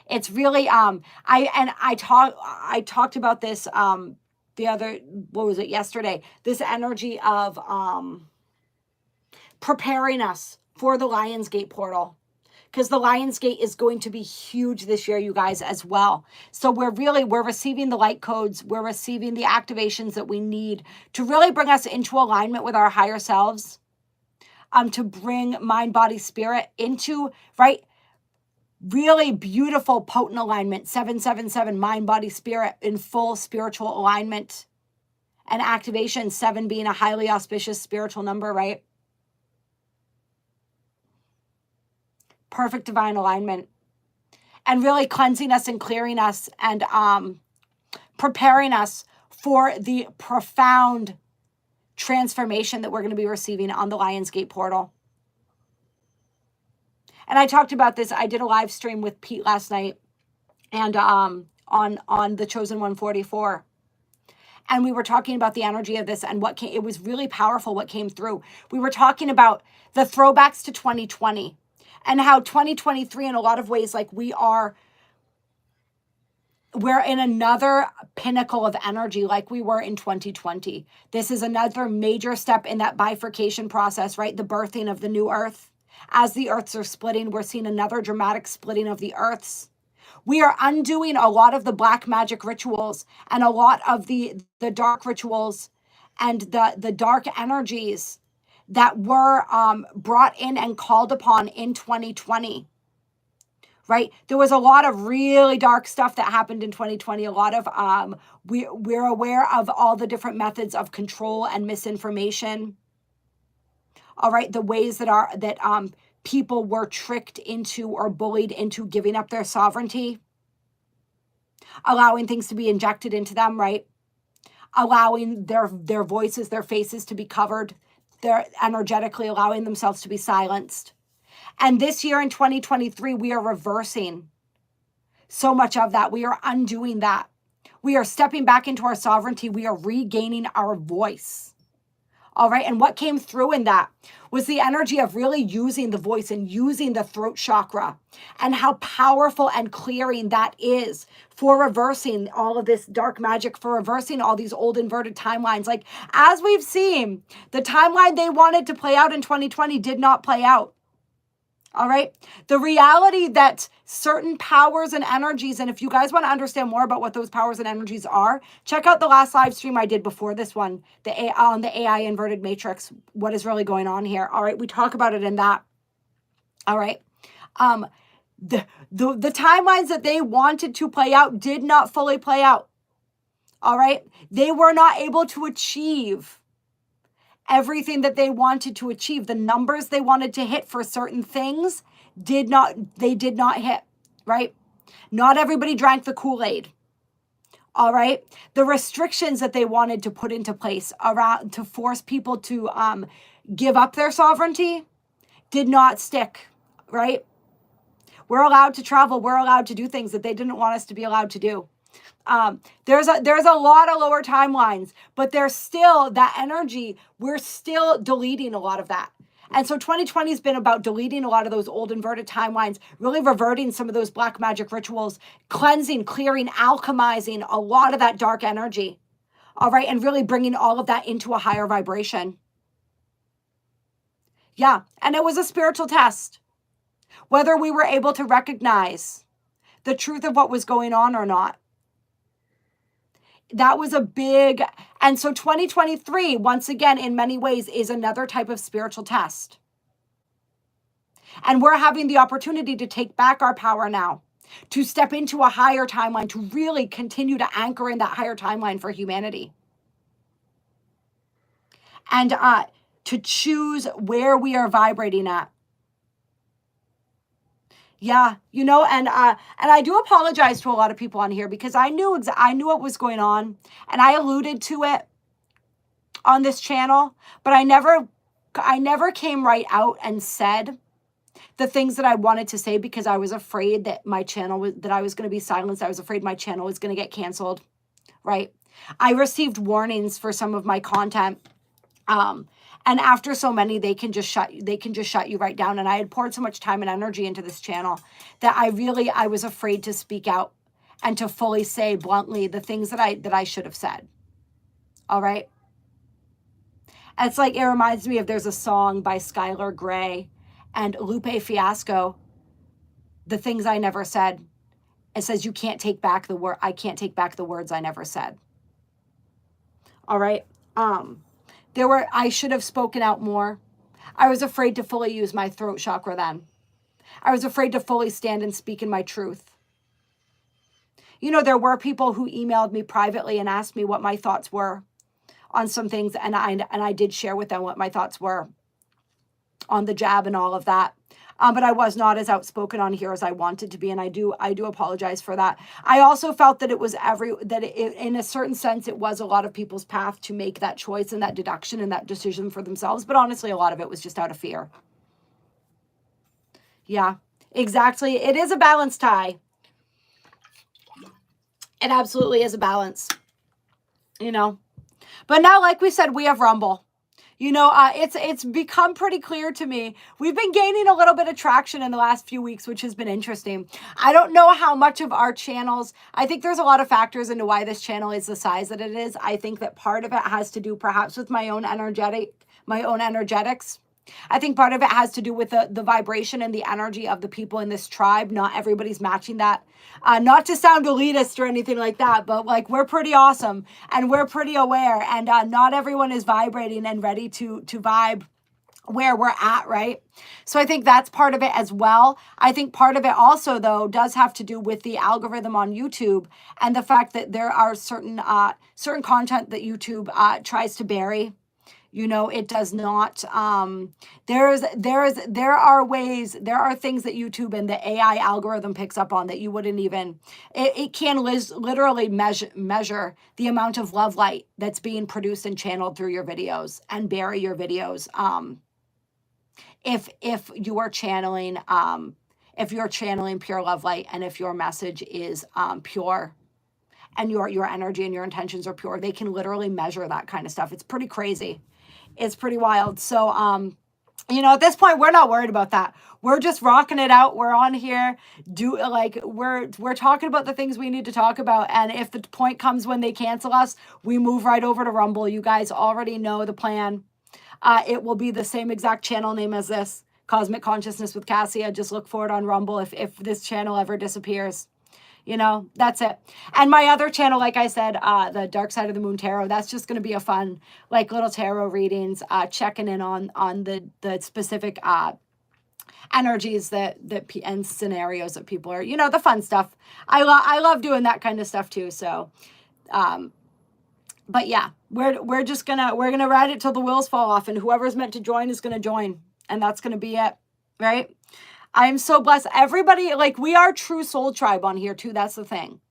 It's really I talked about this the other, what was it, yesterday, this energy of preparing us for the Lionsgate portal, because the Lionsgate is going to be huge this year, you guys, as well. So we're receiving the light codes. We're receiving the activations that we need to really bring us into alignment with our higher selves, to bring mind, body, spirit into, right, really beautiful, potent alignment. 777, mind, body, spirit in full spiritual alignment. And activation, 7 being a highly auspicious spiritual number, right? Perfect divine alignment. And really cleansing us and clearing us and preparing us for the profound transformation that we're going to be receiving on the Lionsgate portal. And I talked about this. I did a live stream with Pete last night and on the Chosen 144. And we were talking about the energy of this and it was really powerful what came through. We were talking about the throwbacks to 2020 and how 2023 in a lot of ways, like we're in another pinnacle of energy like we were in 2020. This is another major step in that bifurcation process, right? The birthing of the new earth. As the earths are splitting, we're seeing another dramatic splitting of the earths. We are undoing a lot of the black magic rituals and a lot of the dark rituals and the dark energies that were brought in and called upon in 2020, right? There was a lot of really dark stuff that happened in 2020. A lot of, we're aware of all the different methods of control and misinformation. All right, the ways that people were tricked into or bullied into giving up their sovereignty, allowing things to be injected into them, right? Allowing their voices, their faces to be covered, they're energetically allowing themselves to be silenced. And this year in 2023, we are reversing so much of that. We are undoing that. We are stepping back into our sovereignty. We are regaining our voice. All right. And what came through in that was the energy of really using the voice and using the throat chakra and how powerful and clearing that is for reversing all of this dark magic, for reversing all these old inverted timelines. Like, as we've seen, the timeline they wanted to play out in 2020 did not play out. All right. The reality that certain powers and energies, and if you guys want to understand more about what those powers and energies are, check out the last live stream I did before this one, on the AI inverted matrix. What is really going on here? All right. We talk about it in that. All right. The timelines that they wanted to play out did not fully play out. All right. They were not able to achieve everything that they wanted to achieve. The numbers they wanted to hit for certain things did not hit, right? Not everybody drank the Kool-Aid. All right. The restrictions that they wanted to put into place around to force people to give up their sovereignty did not stick, right? We're allowed to travel. We're allowed to do things that they didn't want us to be allowed to do. There's a lot of lower timelines, but there's still that energy. We're still deleting a lot of that. And so 2020 has been about deleting a lot of those old inverted timelines, really reverting some of those black magic rituals, cleansing, clearing, alchemizing a lot of that dark energy. All right. And really bringing all of that into a higher vibration. Yeah. And it was a spiritual test, whether we were able to recognize the truth of what was going on or not. That was a big, and so 2023, once again, in many ways, is another type of spiritual test. And we're having the opportunity to take back our power now, to step into a higher timeline, to really continue to anchor in that higher timeline for humanity. And to choose where we are vibrating at. Yeah, you know, and I do apologize to a lot of people on here because I knew what was going on, and I alluded to it on this channel, but I never came right out and said the things that I wanted to say because I was afraid that that I was going to be silenced. I was afraid my channel was going to get canceled, right? I received warnings for some of my content. And after so many, they can just shut you right down. And I had poured so much time and energy into this channel that I was afraid to speak out and to fully say bluntly the things that I should have said. All right. It's like, it reminds me of, there's a song by Skylar Grey and Lupe Fiasco the things I never said. It says you can't take back the word. I can't take back the words I never said. All right. I should have spoken out more. I was afraid to fully use my throat chakra then. I was afraid to fully stand and speak in my truth. You know, there were people who emailed me privately and asked me what my thoughts were on some things. And I did share with them what my thoughts were on the jab and all of that. But I was not as outspoken on here as I wanted to be. And I do apologize for that. I also felt that it was in a certain sense, it was a lot of people's path to make that choice and that deduction and that decision for themselves. But honestly, a lot of it was just out of fear. Yeah, exactly. It is a balance, Ty. It absolutely is a balance, you know. But now, like we said, we have Rumble. You know, it's become pretty clear to me. We've been gaining a little bit of traction in the last few weeks, which has been interesting. I don't know how much of our channels, I think there's a lot of factors into why this channel is the size that it is. I think that part of it has to do perhaps with my own energetics. I think part of it has to do with the vibration and the energy of the people in this tribe. Not everybody's matching that. Not to sound elitist or anything like that, but like we're pretty awesome and we're pretty aware, and not everyone is vibrating and ready to vibe where we're at, right? So I think that's part of it as well. I think part of it also, though, does have to do with the algorithm on YouTube and the fact that there are certain content that YouTube tries to bury. You know, it does not, there are things that YouTube and the AI algorithm picks up on that you wouldn't even, it can literally measure the amount of love light that's being produced and channeled through your videos and bury your videos. If you are channeling, pure love light, and if your message is pure, and your energy and your intentions are pure, they can literally measure that kind of stuff. It's pretty crazy. It's pretty wild. So, you know, at this point, we're not worried about that. We're just rocking it out. We're on here. We're talking about the things we need to talk about. And if the point comes when they cancel us, we move right over to Rumble. You guys already know the plan. It will be the same exact channel name as this, Cosmic Consciousness with Kassia. Just look for it on Rumble if this channel ever disappears. You know, that's it. And my other channel, like I said, the Dark Side of the Moon Tarot, that's just going to be a fun, like, little tarot readings, checking in on the specific energies and scenarios that people are, you know, the fun stuff. I love doing that kind of stuff too. So, but yeah, we're gonna ride it till the wheels fall off, and whoever's meant to join is gonna join, and that's gonna be it, right? I'm so blessed. Everybody, like, we are true soul tribe on here too. That's the thing.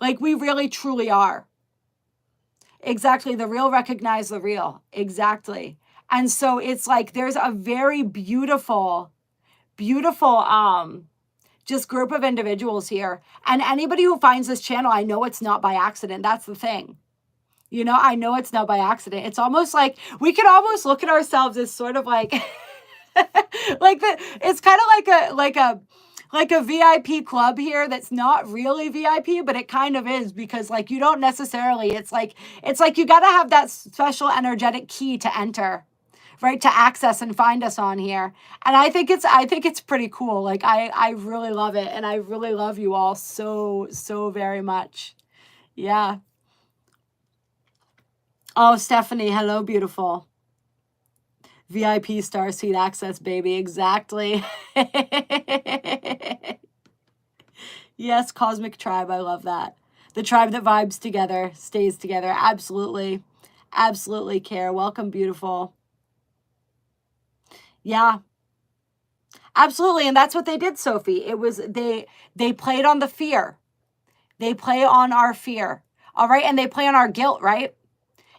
Like, we really, truly are. Exactly. The real recognize the real. Exactly. And so it's like, there's a very beautiful, just group of individuals here. And anybody who finds this channel, I know it's not by accident. That's the thing. You know, I know it's not by accident. It's almost like we could almost look at ourselves as sort of like, it's kind of like a VIP club here that's not really VIP, but it kind of is, because like you don't necessarily, it's like you got to have that special energetic key to enter, right, to access and find us on here. And I think it's pretty cool. Like I really love it, and I really love you all so very much. Yeah. Oh, Stephanie, hello, beautiful. VIP starseed access, baby. Exactly. Yes, cosmic tribe. I love that. The tribe that vibes together, stays together. Absolutely. Absolutely, Care. Welcome, beautiful. Yeah. Absolutely. And that's what they did, Sophie. It was, they played on the fear. They play on our fear. All right. And they play on our guilt, right?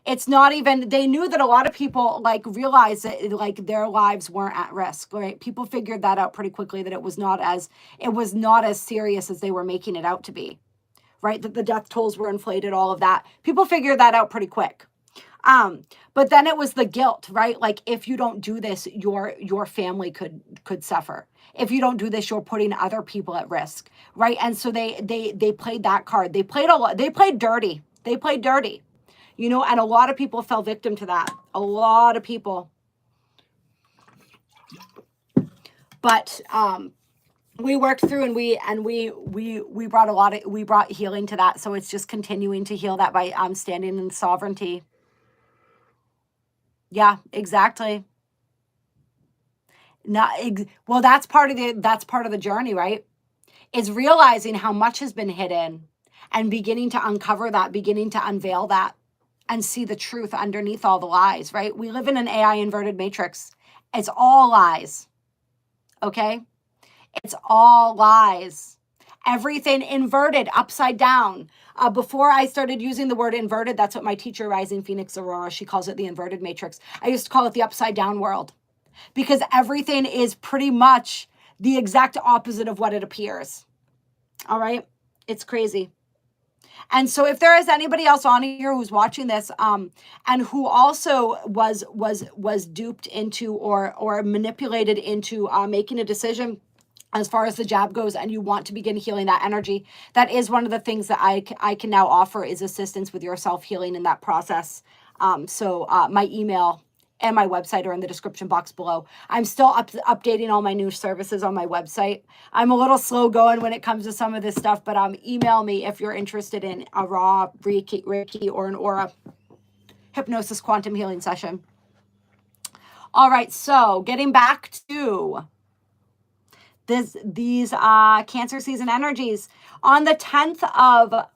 It's not even, they knew that a lot of people like realized that like their lives weren't at risk, right? People figured that out pretty quickly, that it was not as serious as they were making it out to be, right? That the death tolls were inflated, all of that. People figured that out pretty quick. But then it was the guilt, right? Like, if you don't do this, your family could suffer. If you don't do this, you're putting other people at risk, right? And so they played that card. They played dirty. They played dirty. You know, and a lot of people fell victim to that. A lot of people. But we worked through, and we brought we brought healing to that. So it's just continuing to heal that by standing in sovereignty. Yeah, exactly. Well, that's part of the journey, right? Is realizing how much has been hidden and beginning to uncover that, beginning to unveil that, and see the truth underneath all the lies, right? We live in an AI inverted matrix. It's all lies. Okay? It's all lies. Everything inverted, upside down. Before I started using the word inverted, that's what my teacher, Rising Phoenix Aurora, she calls it the inverted matrix. I used to call it the upside down world, because everything is pretty much the exact opposite of what it appears. All right? It's crazy. And so if there is anybody else on here who's watching this, and who also was duped into or manipulated into making a decision as far as the jab goes, and you want to begin healing that energy, that is one of the things that I can now offer, is assistance with your self-healing in that process. So my email and my website are in the description box below. I'm still updating all my new services on my website. I'm a little slow going when it comes to some of this stuff, but email me if you're interested in a raw Reiki or an aura hypnosis quantum healing session. All right, so getting back to these Cancer season energies on the 10th of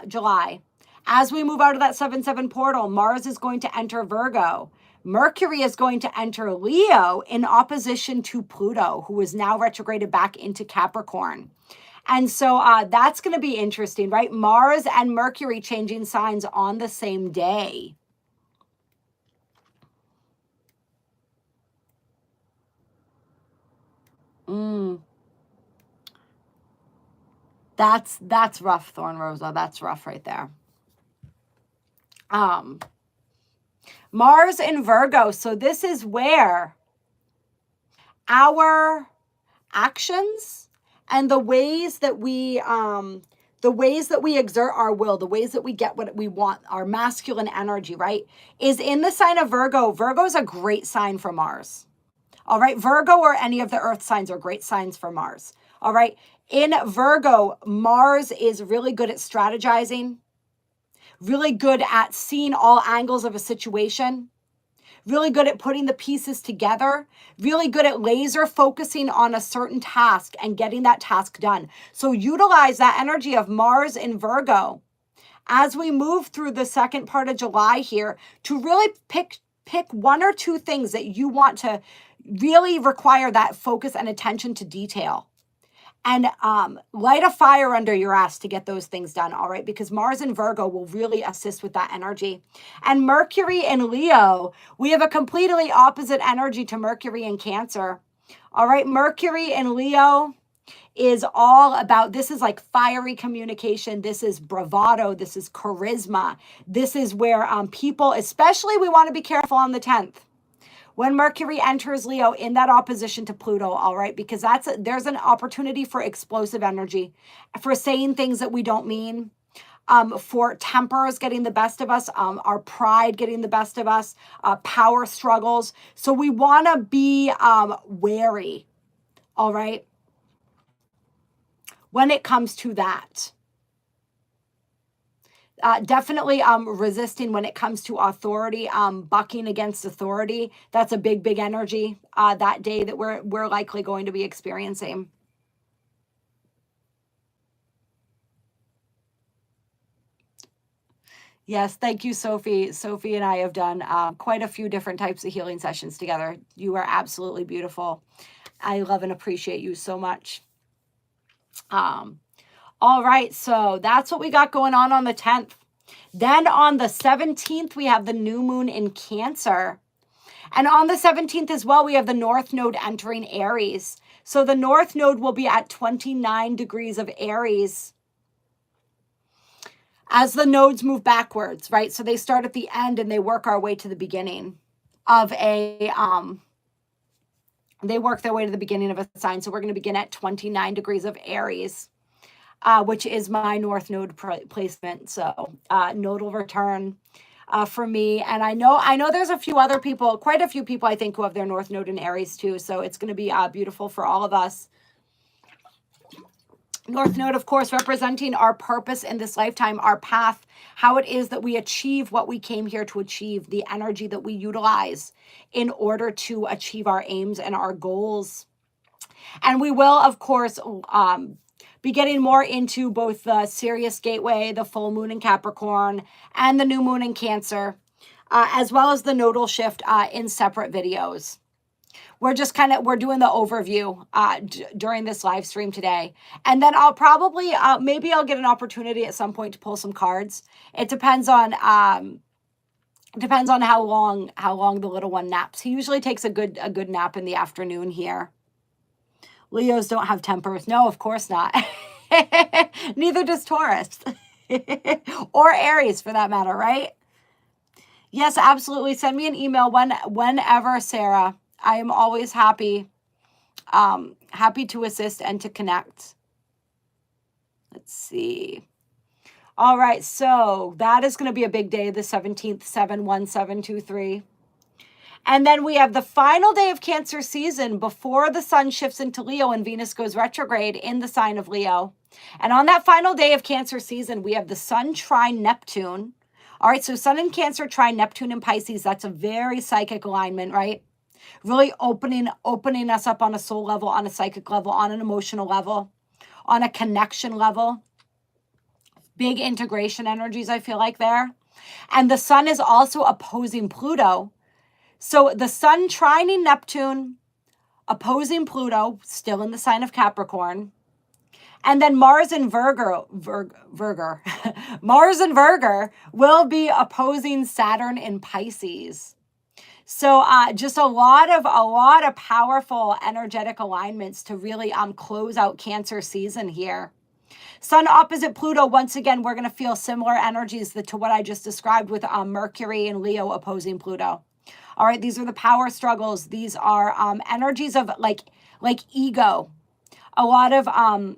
July, as we move out of that 7-7 portal, Mars is going to enter Virgo. Mercury is going to enter Leo in opposition to Pluto, who is now retrograded back into Capricorn. And so that's going to be interesting, right? Mars and Mercury changing signs on the same day. That's rough, Thorn Rosa. That's rough right there. Mars in Virgo. So this is where our actions and the ways that we exert our will, the ways that we get what we want, our masculine energy, right, is in the sign of Virgo. Virgo is a great sign for Mars. All right. Virgo or any of the earth signs are great signs for Mars. All right. In Virgo, Mars is really good at strategizing, really good at seeing all angles of a situation, really good at putting the pieces together, really good at laser focusing on a certain task and getting that task done. So utilize that energy of Mars in Virgo as we move through the second part of July here to really pick one or two things that you want to really require that focus and attention to detail. And light a fire under your ass to get those things done, all right? Because Mars in Virgo will really assist with that energy. And Mercury in Leo, we have a completely opposite energy to Mercury in Cancer. All right, Mercury in Leo is all about, this is like fiery communication. This is bravado. This is charisma. This is where people, especially, we want to be careful on the 10th. When Mercury enters Leo in that opposition to Pluto, all right, because there's an opportunity for explosive energy, for saying things that we don't mean, for tempers getting the best of us, our pride getting the best of us, power struggles. So we want to be wary, all right, when it comes to that. Definitely resisting when it comes to authority, bucking against authority. That's a big energy that day that we're likely going to be experiencing. Yes, thank you, Sophie. Sophie and I have done quite a few different types of healing sessions together. You are absolutely beautiful. I love and appreciate you so much. All right, so that's what we got going on the 10th. Then on the 17th, we have the new moon in Cancer. And on the 17th as well, we have the North Node entering Aries. So the North Node will be at 29 degrees of Aries as the nodes move backwards, right? So they start at the end and they work our way to the beginning of they work their way to the beginning of a sign. So we're going to begin at 29 degrees of Aries. Which is my North Node placement. So nodal return for me. And I know there's a few other people, quite a few people I think, who have their North Node in Aries too. So it's going to be beautiful for all of us. North Node, of course, representing our purpose in this lifetime, our path, how it is that we achieve what we came here to achieve, the energy that we utilize in order to achieve our aims and our goals. And we will, of course, be getting more into both the Sirius gateway, the full moon in Capricorn, and the new moon in Cancer, as well as the nodal shift in separate videos. We're just we're doing the overview during this live stream today. And then I'll probably, maybe I'll get an opportunity at some point to pull some cards. It depends on how long the little one naps. He usually takes a good nap in the afternoon here. Leos don't have tempers. No, of course not. Neither does Taurus. Or Aries for that matter, right? Yes, absolutely. Send me an email whenever, Sarah. I am always happy to assist and to connect. Let's see. All right, so that is going to be a big day, the 17th, 71723. And then we have the final day of Cancer season before the sun shifts into Leo and Venus goes retrograde in the sign of Leo. And on that final day of Cancer season, we have the sun trine Neptune. All right, so sun in Cancer trine Neptune in Pisces. That's a very psychic alignment, right? Really opening us up on a soul level, on a psychic level, on an emotional level, on a connection level. Big integration energies, I feel like there. And the sun is also opposing Pluto. So the sun trining Neptune, opposing Pluto, still in the sign of Capricorn. And then Mars and Virgo, Mars and Virgo will be opposing Saturn in Pisces. So just a lot of powerful energetic alignments to really close out Cancer season here. Sun opposite Pluto, once again, we're going to feel similar energies to what I just described with Mercury and Leo opposing Pluto. All right, these are the power struggles. These are energies of like ego. A lot of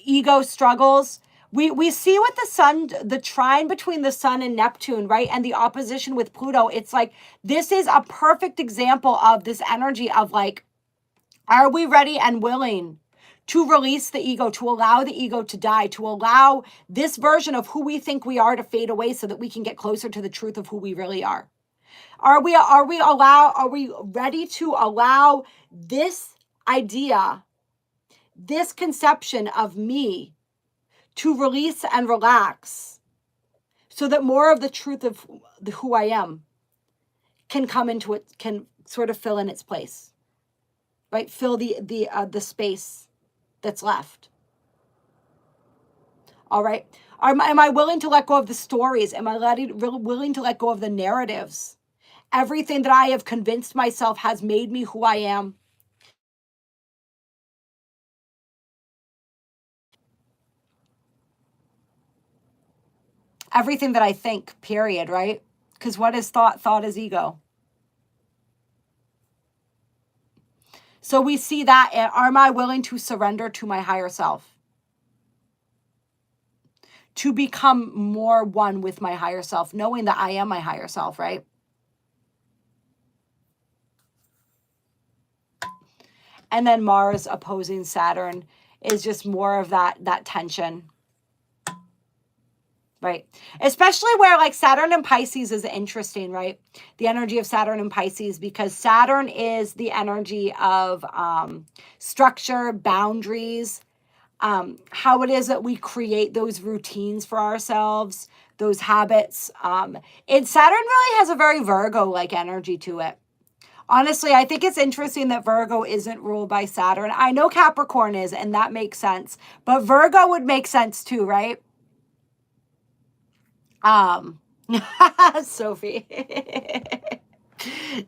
ego struggles. We see with the sun, the trine between the sun and Neptune, right? And the opposition with Pluto. It's like, this is a perfect example of this energy of like, are we ready and willing to release the ego, to allow the ego to die, to allow this version of who we think we are to fade away so that we can get closer to the truth of who we really are? Are we ready to allow this idea, this conception of me to release and relax so that more of the truth of who I am can come into it, can sort of fill in its place, right? Fill the space that's left. All right. Am I willing to let go of the stories? Am I willing to let go of the narratives? Everything that I have convinced myself has made me who I am. Everything that I think, period, right? Because what is thought? Thought is ego. So we see that, am I willing to surrender to my higher self? To become more one with my higher self, knowing that I am my higher self, right? And then Mars opposing Saturn is just more of that tension. Right. Especially where like Saturn and Pisces is interesting, right? The energy of Saturn and Pisces, because Saturn is the energy of structure, boundaries, how it is that we create those routines for ourselves, those habits. Saturn really has a very Virgo-like energy to it. Honestly, I think it's interesting that Virgo isn't ruled by Saturn. I know Capricorn is, and that makes sense. But Virgo would make sense too, right? Sophie.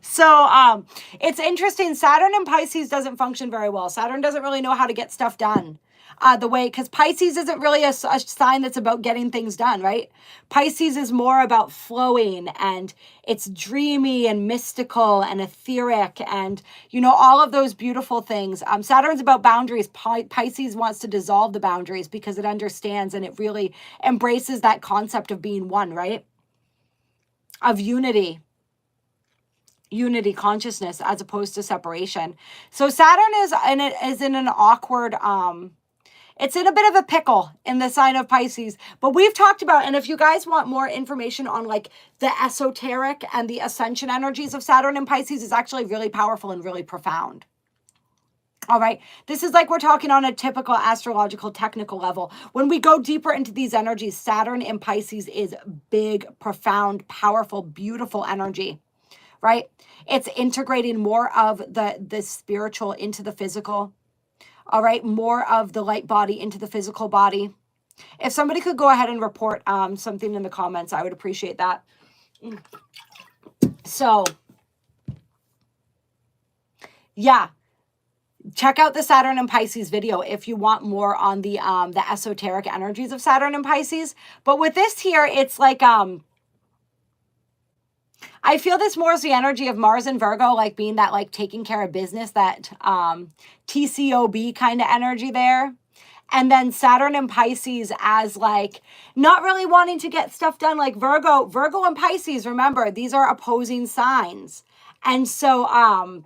So it's interesting. Saturn in Pisces doesn't function very well. Saturn doesn't really know how to get stuff done. Because Pisces isn't really a sign that's about getting things done, right? Pisces is more about flowing, and it's dreamy and mystical and etheric and, all of those beautiful things. Saturn's about boundaries. Pisces wants to dissolve the boundaries because it understands and it really embraces that concept of being one, right? Of unity. unity consciousness as opposed to separation. So Saturn is in an awkward, it's in a bit of a pickle in the sign of Pisces. But we've talked about, and if you guys want more information on like the esoteric and the ascension energies of Saturn and Pisces, is actually really powerful and really profound. All right, this is like we're talking on a typical astrological technical level. When we go deeper into these energies, Saturn in Pisces is big, profound, powerful, beautiful energy, right? It's integrating more of the spiritual into the physical. All right, more of the light body into the physical body. If somebody could go ahead and report something in the comments, I would appreciate that. So, yeah. Check out the Saturn and Pisces video if you want more on the esoteric energies of Saturn and Pisces. But with this here, it's like, I feel this more as the energy of Mars and Virgo, like being that like taking care of business, that TCOB kind of energy there. And then Saturn and Pisces as like not really wanting to get stuff done, like Virgo and Pisces, remember, these are opposing signs. And so,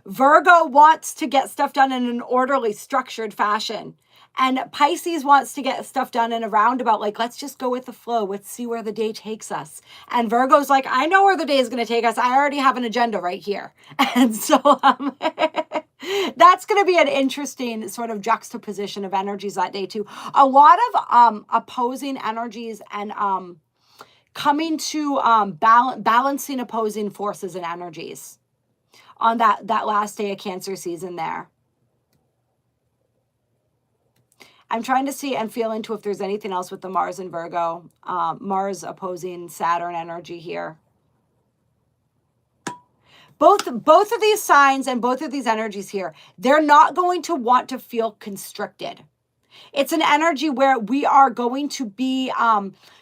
Virgo wants to get stuff done in an orderly, structured fashion. And Pisces wants to get stuff done in a roundabout, like, let's just go with the flow. Let's see where the day takes us. And Virgo's like, I know where the day is going to take us. I already have an agenda right here. And so that's going to be an interesting sort of juxtaposition of energies that day too. A lot of opposing energies and coming to balancing opposing forces and energies on that last day of Cancer season there. I'm trying to see and feel into if there's anything else with the Mars and Virgo. Mars opposing Saturn energy here. Both of these signs and both of these energies here, they're not going to want to feel constricted. It's an energy where we are going to be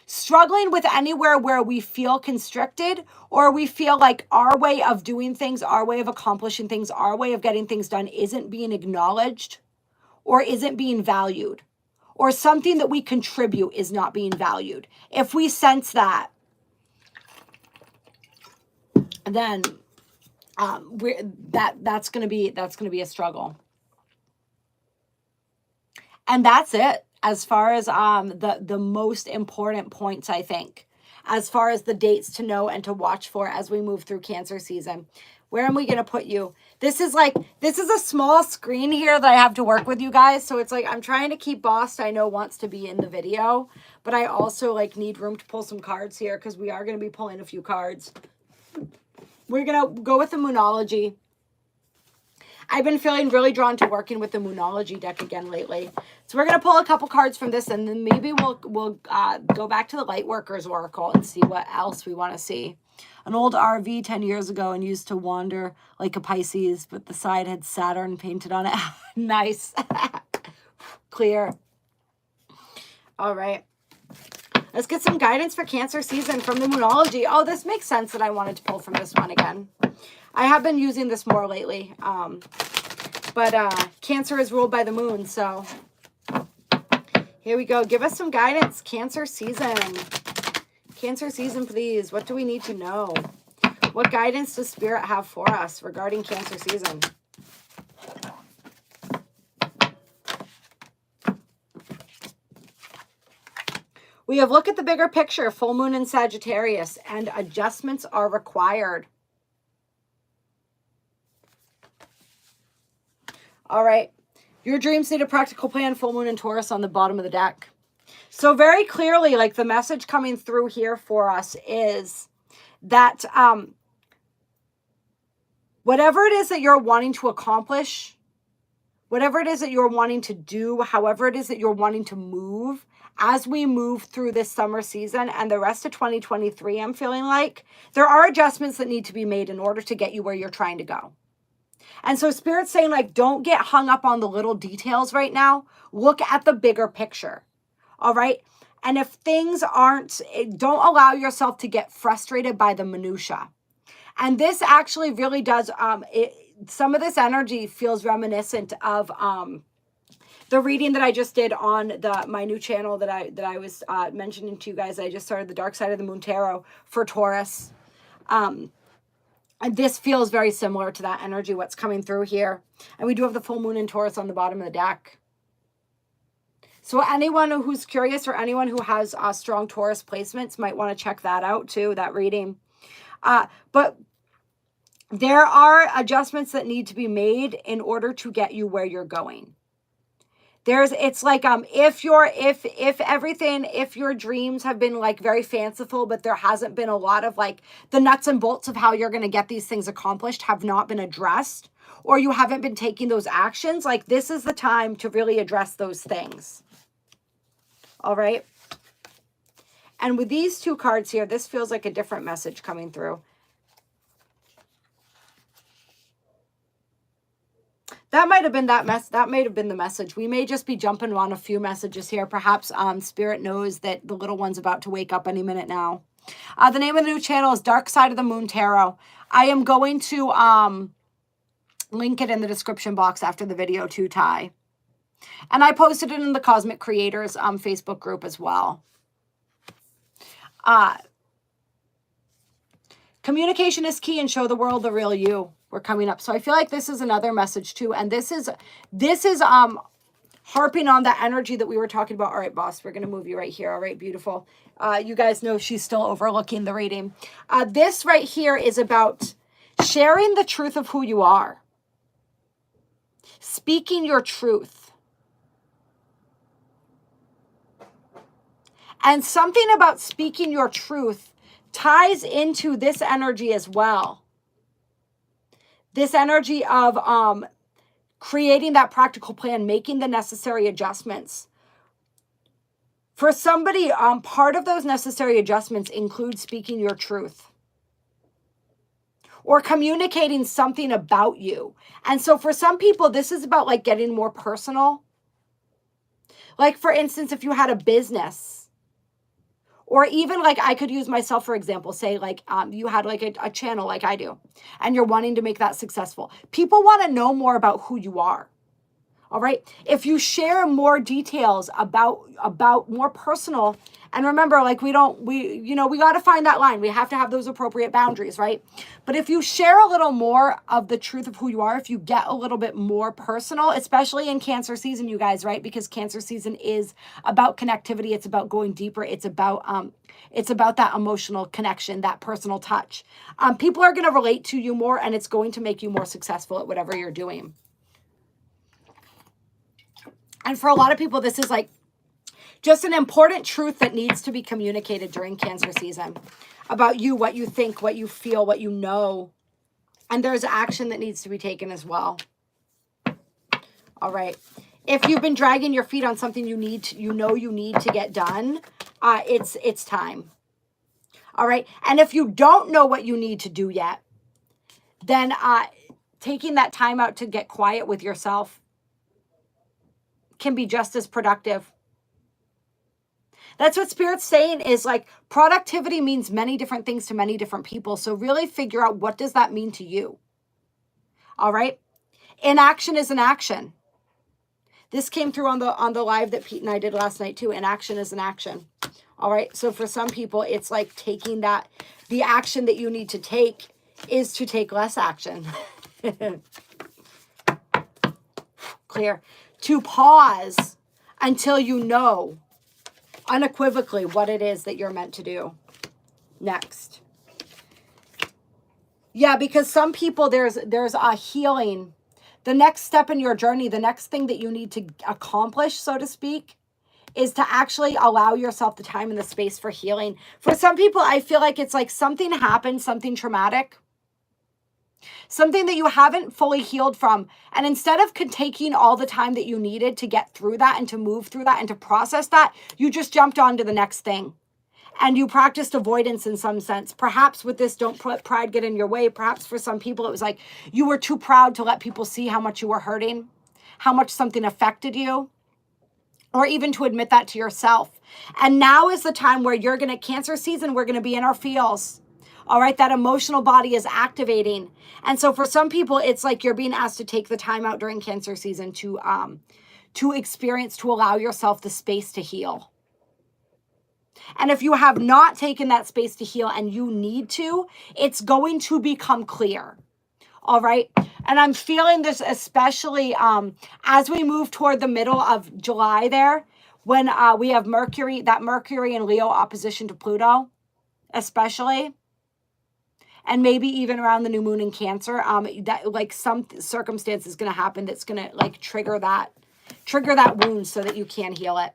struggling with anywhere where we feel constricted, or we feel like our way of doing things, our way of accomplishing things, our way of getting things done isn't being acknowledged or isn't being valued, or something that we contribute is not being valued. If we sense that, then that's going to be a struggle. And that's it as far as the most important points, I think, as far as the dates to know and to watch for as we move through Cancer season. Where am we going to put you? This is a small screen here that I have to work with, you guys. So it's like I'm trying to keep Boss, I know, wants to be in the video, but I also like need room to pull some cards here because we are going to be pulling a few cards. We're going to go with the Moonology. I've been feeling really drawn to working with the Moonology deck again lately. So we're going to pull a couple cards from this, and then maybe we'll go back to the Lightworkers Oracle and see what else we want to see. An old RV 10 years ago and used to wander like a Pisces, but the side had Saturn painted on it. Nice. Clear. All right. Let's get some guidance for Cancer season from the Moonology. Oh, this makes sense that I wanted to pull from this one again. I have been using this more lately, but Cancer is ruled by the moon, so here we go. Give us some guidance, Cancer season. Cancer season, please. What do we need to know? What guidance does Spirit have for us regarding Cancer season? We have look at the bigger picture, full moon in Sagittarius, and adjustments are required. All right. Your dreams need a practical plan, full moon in Taurus on the bottom of the deck. So very clearly, like the message coming through here for us is that whatever it is that you're wanting to accomplish, whatever it is that you're wanting to do, however it is that you're wanting to move, as we move through this summer season and the rest of 2023, I'm feeling like there are adjustments that need to be made in order to get you where you're trying to go. And so Spirit's saying, like, don't get hung up on the little details right now. Look at the bigger picture. All right. And if things aren't, don't allow yourself to get frustrated by the minutia. And this actually really does, some of this energy feels reminiscent of the reading that I just did on my new channel that I was mentioning to you guys. I just started the Dark Side of the Moon Tarot for Taurus. And this feels very similar to that energy, what's coming through here. And we do have the full moon in Taurus on the bottom of the deck. So anyone who's curious or anyone who has strong Taurus placements might want to check that out too, that reading. But there are adjustments that need to be made in order to get you where you're going. It's like if your dreams have been like very fanciful, but there hasn't been a lot of like the nuts and bolts of how you're going to get these things accomplished have not been addressed, or you haven't been taking those actions, like this is the time to really address those things. All right. And with these two cards here, this feels like a different message coming through. That might have been that might have been the message. We may just be jumping on a few messages here. Perhaps Spirit knows that the little one's about to wake up any minute now. The name of the new channel is Dark Side of the Moon Tarot. I am going to link it in the description box after the video too, Ty. And I posted it in the Cosmic Creators Facebook group as well. Communication is key and show the world the real you. We're coming up. So I feel like this is another message too. And this is harping on that energy that we were talking about. All right, boss, we're going to move you right here. All right, beautiful. You guys know she's still overlooking the reading. This right here is about sharing the truth of who you are. Speaking your truth. And something about speaking your truth ties into this energy as well. This energy of creating that practical plan, making the necessary adjustments. For somebody, part of those necessary adjustments include speaking your truth. Or communicating something about you. And so for some people, this is about like getting more personal. Like for instance, if you had a business, or even like I could use myself, for example, say like you had like a channel like I do, and you're wanting to make that successful. People want to know more about who you are. All right. If you share more details about more personal, and remember, like we got to find that line. We have to have those appropriate boundaries, right? But if you share a little more of the truth of who you are, if you get a little bit more personal, especially in Cancer season, you guys, right? Because Cancer season is about connectivity. It's about going deeper. It's about that emotional connection, that personal touch. People are going to relate to you more, and it's going to make you more successful at whatever you're doing. And for a lot of people, this is like just an important truth that needs to be communicated during Cancer season about you, what you think, what you feel, what you know. And there's action that needs to be taken as well. All right. If you've been dragging your feet on something you need to get done, it's time. All right. And if you don't know what you need to do yet, then taking that time out to get quiet with yourself can be just as productive. That's what Spirit's saying is like productivity means many different things to many different people. So really figure out, what does that mean to you? All right. Inaction is an action. This came through on the live that Pete and I did last night too. Inaction is an action. All right. So for some people, it's like taking the action that you need to take is to take less action. Clear. To pause until you know unequivocally what it is that you're meant to do next. Yeah, because some people, there's a healing. The next step in your journey, the next thing that you need to accomplish, so to speak, is to actually allow yourself the time and the space for healing. For some people, I feel like it's like something happened, something traumatic, something that you haven't fully healed from. And instead of taking all the time that you needed to get through that and to move through that and to process that, you just jumped on to the next thing. And you practiced avoidance in some sense. Perhaps with this, don't let pride get in your way. Perhaps for some people, it was like you were too proud to let people see how much you were hurting, how much something affected you, or even to admit that to yourself. And now is the time where you're going to, Cancer season, we're going to be in our feels. All right, that emotional body is activating. And so for some people, it's like you're being asked to take the time out during Cancer season to experience, to allow yourself the space to heal. And if you have not taken that space to heal and you need to, it's going to become clear. All right. And I'm feeling this especially as we move toward the middle of July there, when we have Mercury, that Mercury in Leo opposition to Pluto, especially. And maybe even around the new moon in Cancer, that like some circumstance is going to happen that's going to like trigger that wound so that you can heal it.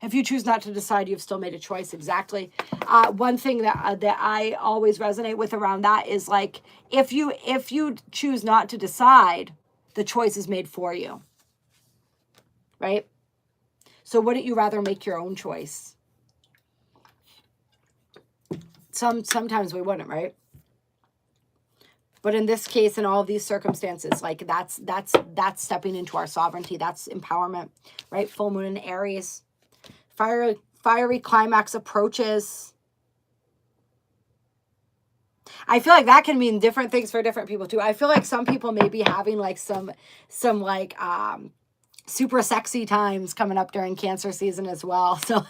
If you choose not to decide, you've still made a choice. Exactly. One thing that I always resonate with around that is like, if you choose not to decide, the choice is made for you. Right? So wouldn't you rather make your own choice? Sometimes we wouldn't, right? But in this case, in all of these circumstances, like that's stepping into our sovereignty. That's empowerment, right? Full moon in Aries. Fiery climax approaches. I feel like that can mean different things for different people too. I feel like some people may be having like some like super sexy times coming up during Cancer season as well. So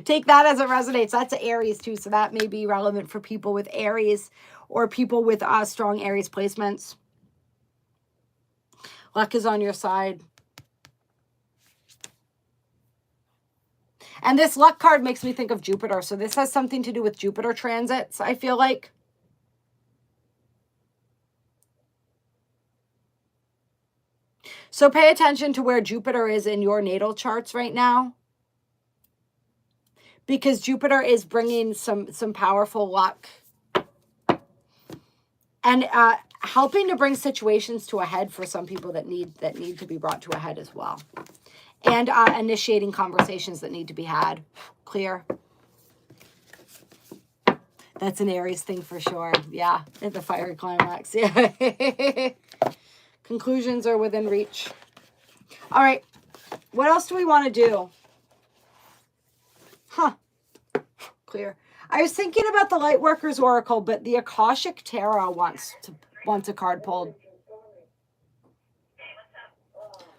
take that as it resonates. That's Aries too. So that may be relevant for people with Aries or people with strong Aries placements. Luck is on your side. And this luck card makes me think of Jupiter. So this has something to do with Jupiter transits, I feel like. So pay attention to where Jupiter is in your natal charts right now. Because Jupiter is bringing some powerful luck. And helping to bring situations to a head for some people that need to be brought to a head as well. And initiating conversations that need to be had. Clear. That's an Aries thing for sure. Yeah, at the fiery climax. Yeah. Conclusions are within reach. All right. What else do we want to do? Huh. Clear. I was thinking about the Lightworkers Oracle, but the Akashic Tarot wants a card pulled.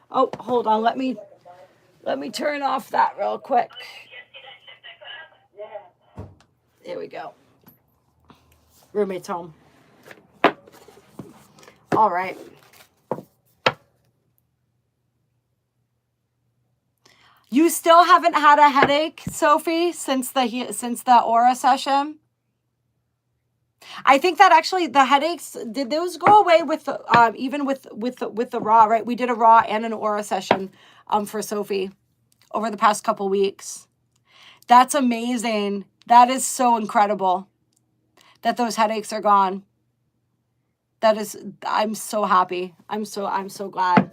Oh, hold on. Let me turn off that real quick. There we go. Roommate's home. All right. You still haven't had a headache, Sophie, since the aura session? I think that actually the headaches, did those go away with even with the raw, right? We did a raw and an aura session for Sophie over the past couple weeks. That's amazing. That is so incredible that those headaches are gone. That is, I'm so happy. I'm so glad.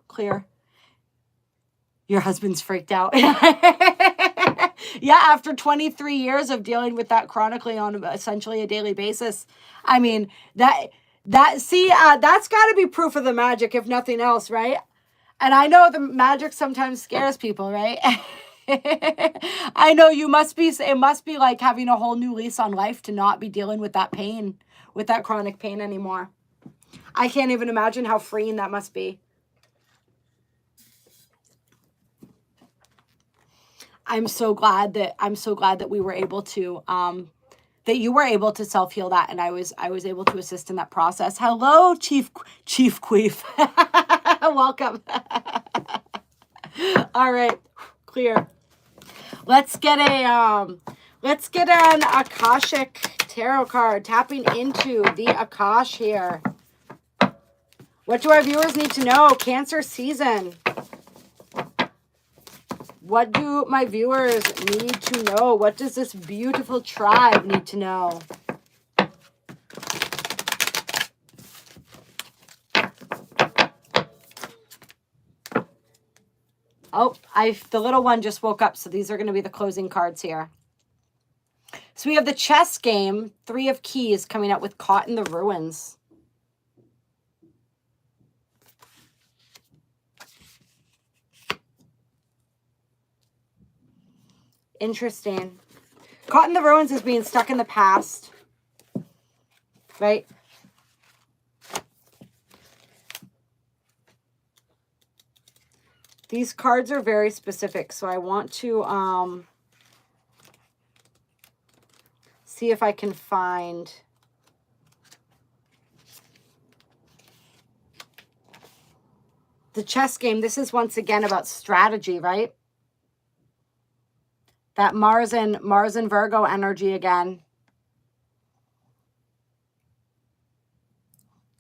Clear. Your husband's freaked out. Yeah, after 23 years of dealing with that chronically on essentially a daily basis. I mean, that's got to be proof of the magic, if nothing else, right? And I know the magic sometimes scares people, right? I know it must be like having a whole new lease on life to not be dealing with that pain, with that chronic pain anymore. I can't even imagine how freeing that must be. I'm so glad that we were able to, that you were able to self-heal that, and I was able to assist in that process. Hello, Chief Queef. Welcome. All right, clear. Let's get an Akashic Tarot card, tapping into the Akash here. What do our viewers need to know? Cancer season. What do my viewers need to know? What does this beautiful tribe need to know? Oh, the little one just woke up, so these are going to be the closing cards here. So we have the chess game, 3 of Keys, coming out with Caught in the Ruins. Interesting. Caught in the Ruins is being stuck in the past, right? These cards are very specific, so I want to see if I can find the chess game. This is once again about strategy, right? That Mars and Virgo energy again.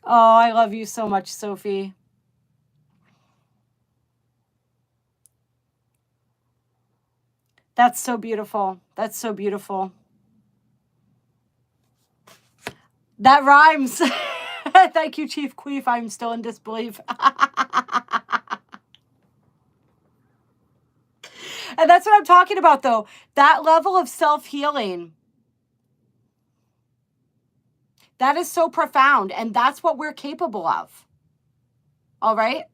Oh, I love you so much, Sophie. That's so beautiful. That's so beautiful. That rhymes. Thank you, Chief Queef. I'm still in disbelief. And that's what I'm talking about, though. That level of self-healing. That is so profound. And that's what we're capable of. All right?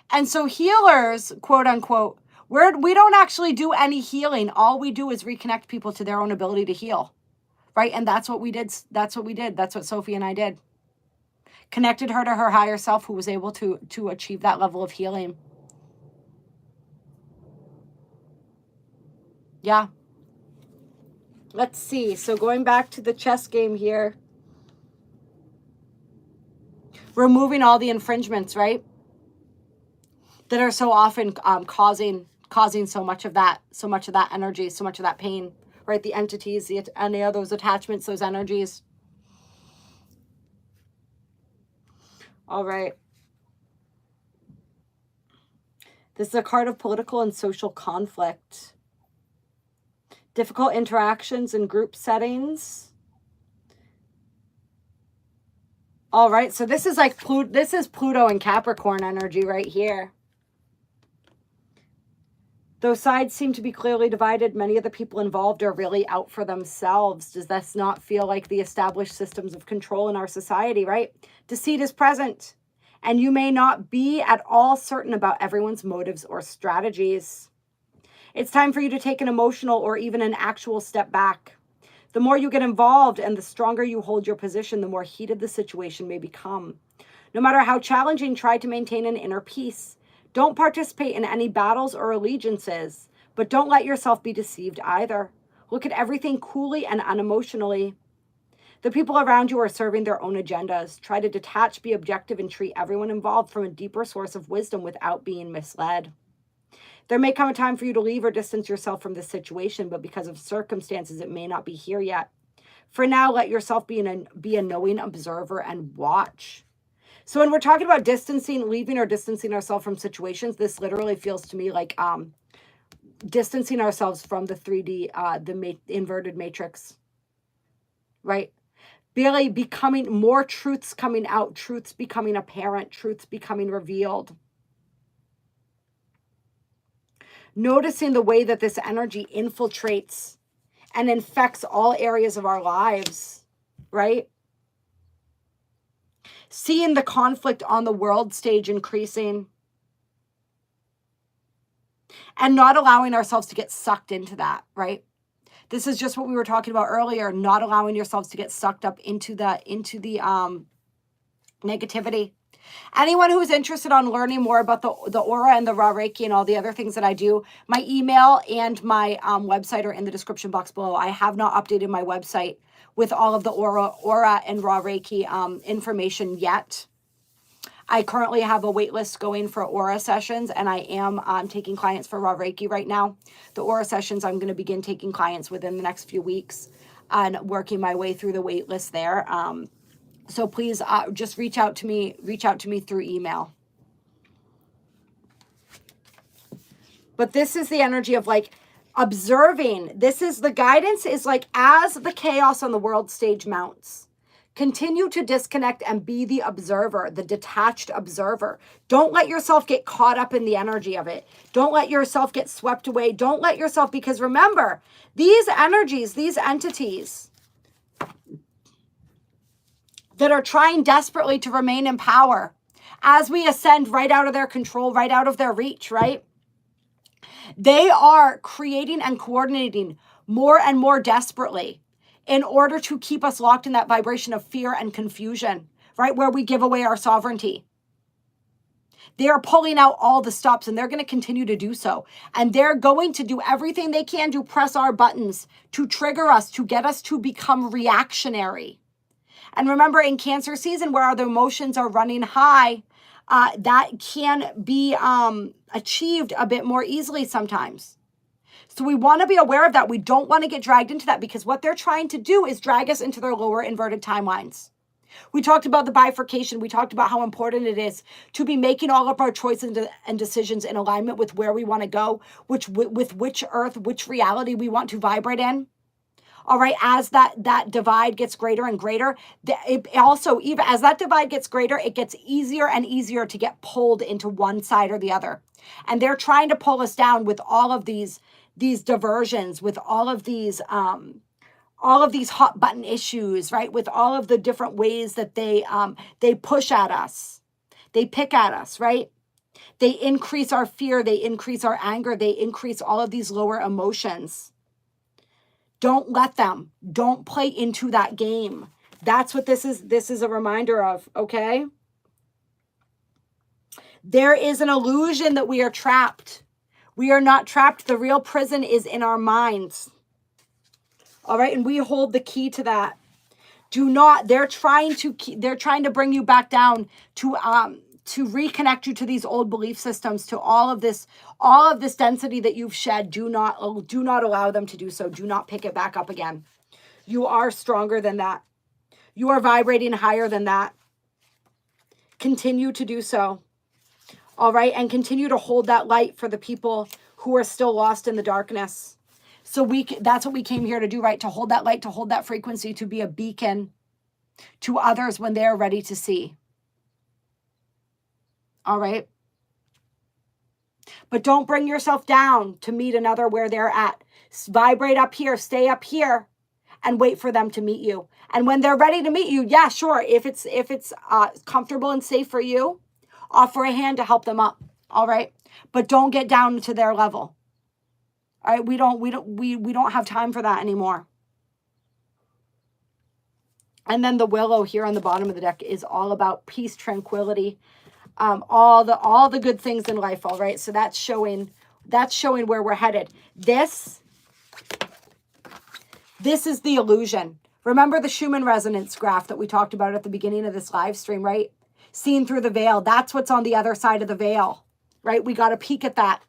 And so healers, quote unquote, we don't actually do any healing. All we do is reconnect people to their own ability to heal. Right? And that's what we did. That's what we did. That's what Sophie and I did. Connected her to her higher self, who was able to achieve that level of healing. Yeah. Let's see. So going back to the chess game here. Removing all the infringements, right? That are so often causing so much of that energy, so much of that pain, right? The entities, any of those attachments, those energies. All right. This is a card of political and social conflict. Difficult interactions in group settings. All right, so this is like this is Pluto and Capricorn energy right here. Those sides seem to be clearly divided. Many of the people involved are really out for themselves. Does this not feel like the established systems of control in our society, right? Deceit is present, and you may not be at all certain about everyone's motives or strategies. It's time for you to take an emotional or even an actual step back. The more you get involved and the stronger you hold your position, the more heated the situation may become. No matter how challenging, try to maintain an inner peace. Don't participate in any battles or allegiances, but don't let yourself be deceived either. Look at everything coolly and unemotionally. The people around you are serving their own agendas. Try to detach, be objective, and treat everyone involved from a deeper source of wisdom without being misled. There may come a time for you to leave or distance yourself from this situation, but because of circumstances, it may not be here yet. For now, let yourself be a knowing observer and watch. So when we're talking about leaving or distancing ourselves from situations, this literally feels to me like distancing ourselves from the 3D, inverted matrix, right? Really becoming more truths coming out, truths becoming apparent, truths becoming revealed. Noticing the way that this energy infiltrates and infects all areas of our lives, right? Seeing the conflict on the world stage increasing and not allowing ourselves to get sucked into that, right? This is just what we were talking about earlier, not allowing yourselves to get sucked up into the negativity. Anyone who's interested on learning more about the aura and the raw Reiki and all the other things that I do, my email and my website are in the description box below. I have not updated my website with all of the aura and raw Reiki information yet. I currently have a wait list going for aura sessions, and I am taking clients for raw Reiki right now. The aura sessions, I'm going to begin taking clients within the next few weeks and working my way through the wait list there. So please just reach out to me through email. But this is the energy of like observing. This is the guidance is like as the chaos on the world stage mounts, continue to disconnect and be the observer, the detached observer. Don't let yourself get caught up in the energy of it. Don't let yourself get swept away. Don't let yourself, because remember, these energies, these entities that are trying desperately to remain in power as we ascend right out of their control, right out of their reach, right? They are creating and coordinating more and more desperately in order to keep us locked in that vibration of fear and confusion, right? Where we give away our sovereignty. They are pulling out all the stops, and they're going to continue to do so. And they're going to do everything they can to press our buttons, to trigger us, to get us to become reactionary. And remember, in Cancer season, where the emotions are running high, that can be achieved a bit more easily sometimes. So we want to be aware of that. We don't want to get dragged into that, because what they're trying to do is drag us into their lower inverted timelines. We talked about the bifurcation. We talked about how important it is to be making all of our choices and decisions in alignment with where we want to go, with which earth, which reality we want to vibrate in. All right, as that divide gets greater and greater, it also, even as that divide gets greater, it gets easier and easier to get pulled into one side or the other. And they're trying to pull us down with all of these diversions, with all of these hot button issues, right? With all of the different ways that they push at us, they pick at us, right? They increase our fear, they increase our anger, they increase all of these lower emotions. Don't let them. Don't play into that game. That's what this is. This is a reminder of, okay? There is an illusion that we are trapped. We are not trapped. The real prison is in our minds. All right, and we hold the key to that. Do not. They're trying to bring you back down to reconnect you to these old belief systems, to all of this density that you've shed. Do not allow them to do so. Do not pick it back up again. You are stronger than that. You are vibrating higher than that. Continue to do so. All right, and continue to hold that light for the people who are still lost in the darkness. So that's what we came here to do, right? To hold that light, to hold that frequency, to be a beacon to others when they're ready to see. All right. But don't bring yourself down to meet another where they're at. Vibrate up here, stay up here, and wait for them to meet you. And when they're ready to meet you, yeah, sure. If it's comfortable and safe for you, offer a hand to help them up. All right. But don't get down to their level. All right. We don't have time for that anymore. And then the willow here on the bottom of the deck is all about peace, tranquility, all the good things in life. All right. So that's showing where we're headed. This is the illusion. Remember the Schumann resonance graph that we talked about at the beginning of this live stream, right? Seen through the veil. That's what's on the other side of the veil, right? We got to peek at that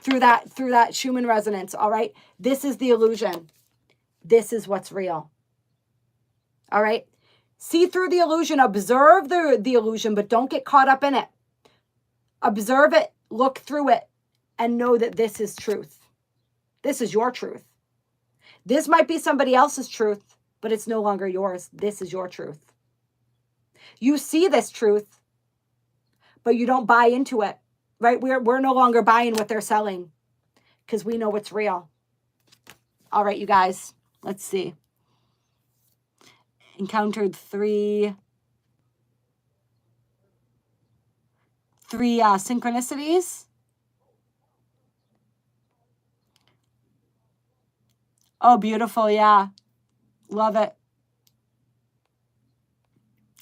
through that Schumann resonance. All right. This is the illusion. This is what's real. All right. See through the illusion, observe the illusion, but don't get caught up in it. Observe it, look through it, and know that this is truth. This is your truth. This might be somebody else's truth, but it's no longer yours. This is your truth. You see this truth, but you don't buy into it, right? We're no longer buying what they're selling because we know what's real. All right, you guys, let's see. Encountered three synchronicities. Oh, beautiful. Yeah. Love it.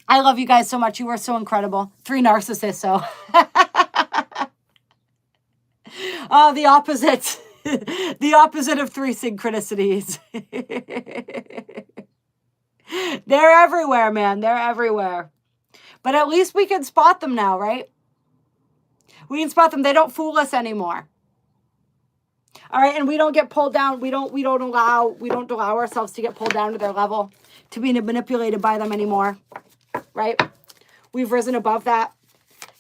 I love you guys so much. You are so incredible. 3 narcissists. So, oh, the opposite, the opposite of 3 synchronicities. They're everywhere, man. They're everywhere. But at least we can spot them now, right? We can spot them. They don't fool us anymore. All right, and we don't get pulled down. We don't allow ourselves to get pulled down to their level, to be manipulated by them anymore. Right? We've risen above that.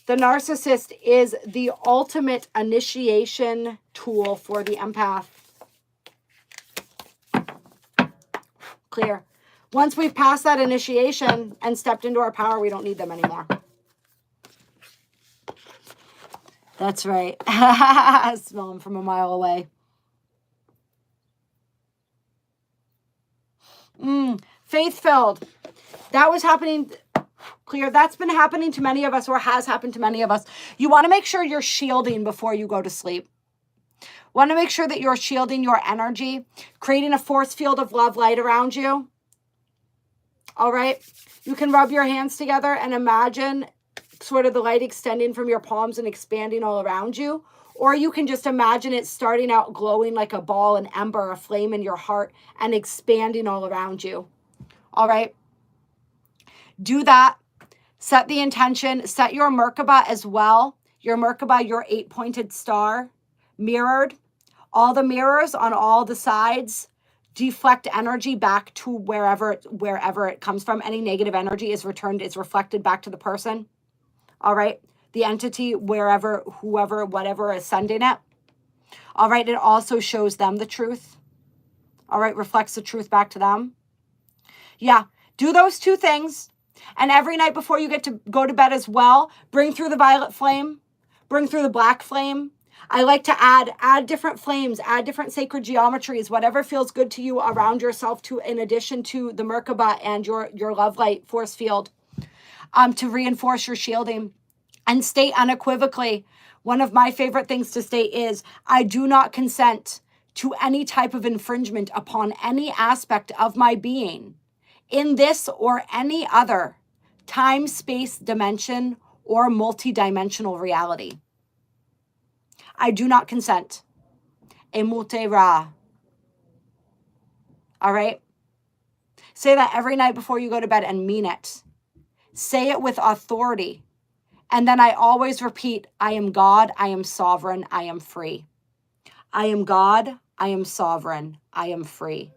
The narcissist is the ultimate initiation tool for the empath. Clear. Once we've passed that initiation and stepped into our power, we don't need them anymore. That's right. I smell them from a mile away. Faith-filled. That was happening. Clear. That's been happening to many of us, or has happened to many of us. You want to make sure you're shielding before you go to sleep. Want to make sure that you're shielding your energy, creating a force field of love light around you. All right. You can rub your hands together and imagine sort of the light extending from your palms and expanding all around you. Or you can just imagine it starting out glowing like a ball, an ember, a flame in your heart, and expanding all around you. All right? Do that. Set the intention. Set your Merkaba as well. Your Merkaba, your 8-pointed star, mirrored. All the mirrors on all the sides deflect energy back to wherever it comes from. Any negative energy is reflected back to the person. All right? The entity, wherever, whoever, whatever is sending it. All right? It also shows them the truth. All right? Reflects the truth back to them. Yeah. Do those 2 things. And every night before you get to go to bed as well, bring through the violet flame. Bring through the black flame. I like to add different flames, add different sacred geometries, whatever feels good to you around yourself, to in addition to the Merkaba and your love light force field, to reinforce your shielding. And state unequivocally, one of my favorite things to state is, I do not consent to any type of infringement upon any aspect of my being in this or any other time, space, dimension, or multidimensional reality. I do not consent. Emute Ra. All right? Say that every night before you go to bed and mean it. Say it with authority. And then I always repeat, I am God, I am sovereign, I am free. I am God, I am sovereign, I am free.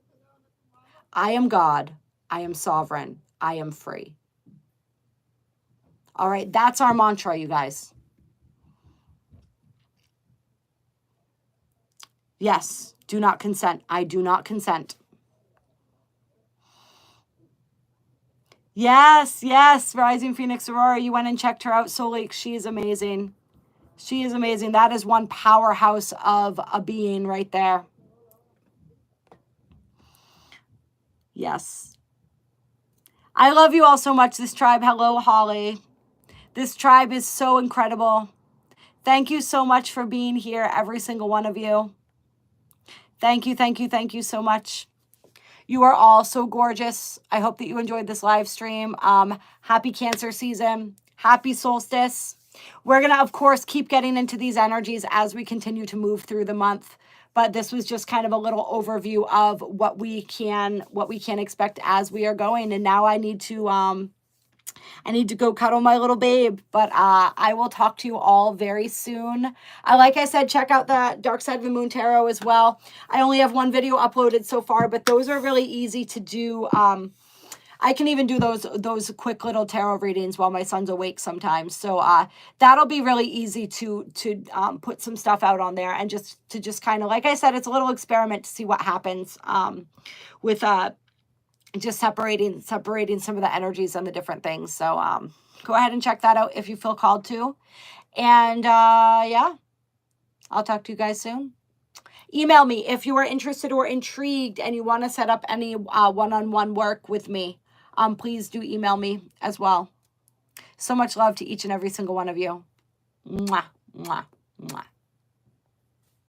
I am God, I am sovereign, I am free. All right, that's our mantra, you guys. Yes, do not consent. I do not consent. Yes, yes, Rising Phoenix Aurora, you went and checked her out, Soul Lake. She is amazing. She is amazing. That is one powerhouse of a being right there. Yes. I love you all so much, this tribe. Hello, Holly. This tribe is so incredible. Thank you so much for being here, every single one of you. Thank you, thank you, thank you so much. You are all so gorgeous. I hope that you enjoyed this live stream. Happy Cancer season. Happy solstice. We're going to, of course, keep getting into these energies as we continue to move through the month. But this was just kind of a little overview of what we can expect as we are going. And now I need to go cuddle my little babe, but I will talk to you all very soon. Like I said, check out the Dark Side of the Moon Tarot as well. I only have 1 video uploaded so far, but those are really easy to do. I can even do those quick little tarot readings while my son's awake sometimes. So that'll be really easy to put some stuff out on there, and just kind of, like I said, it's a little experiment to see what happens with just separating some of the energies and the different things. So go ahead and check that out if you feel called to. And yeah, I'll talk to you guys soon. Email me if you are interested or intrigued and you want to set up any one-on-one work with me. Please do email me as well. So much love to each and every single one of you. Mwah, mwah, mwah.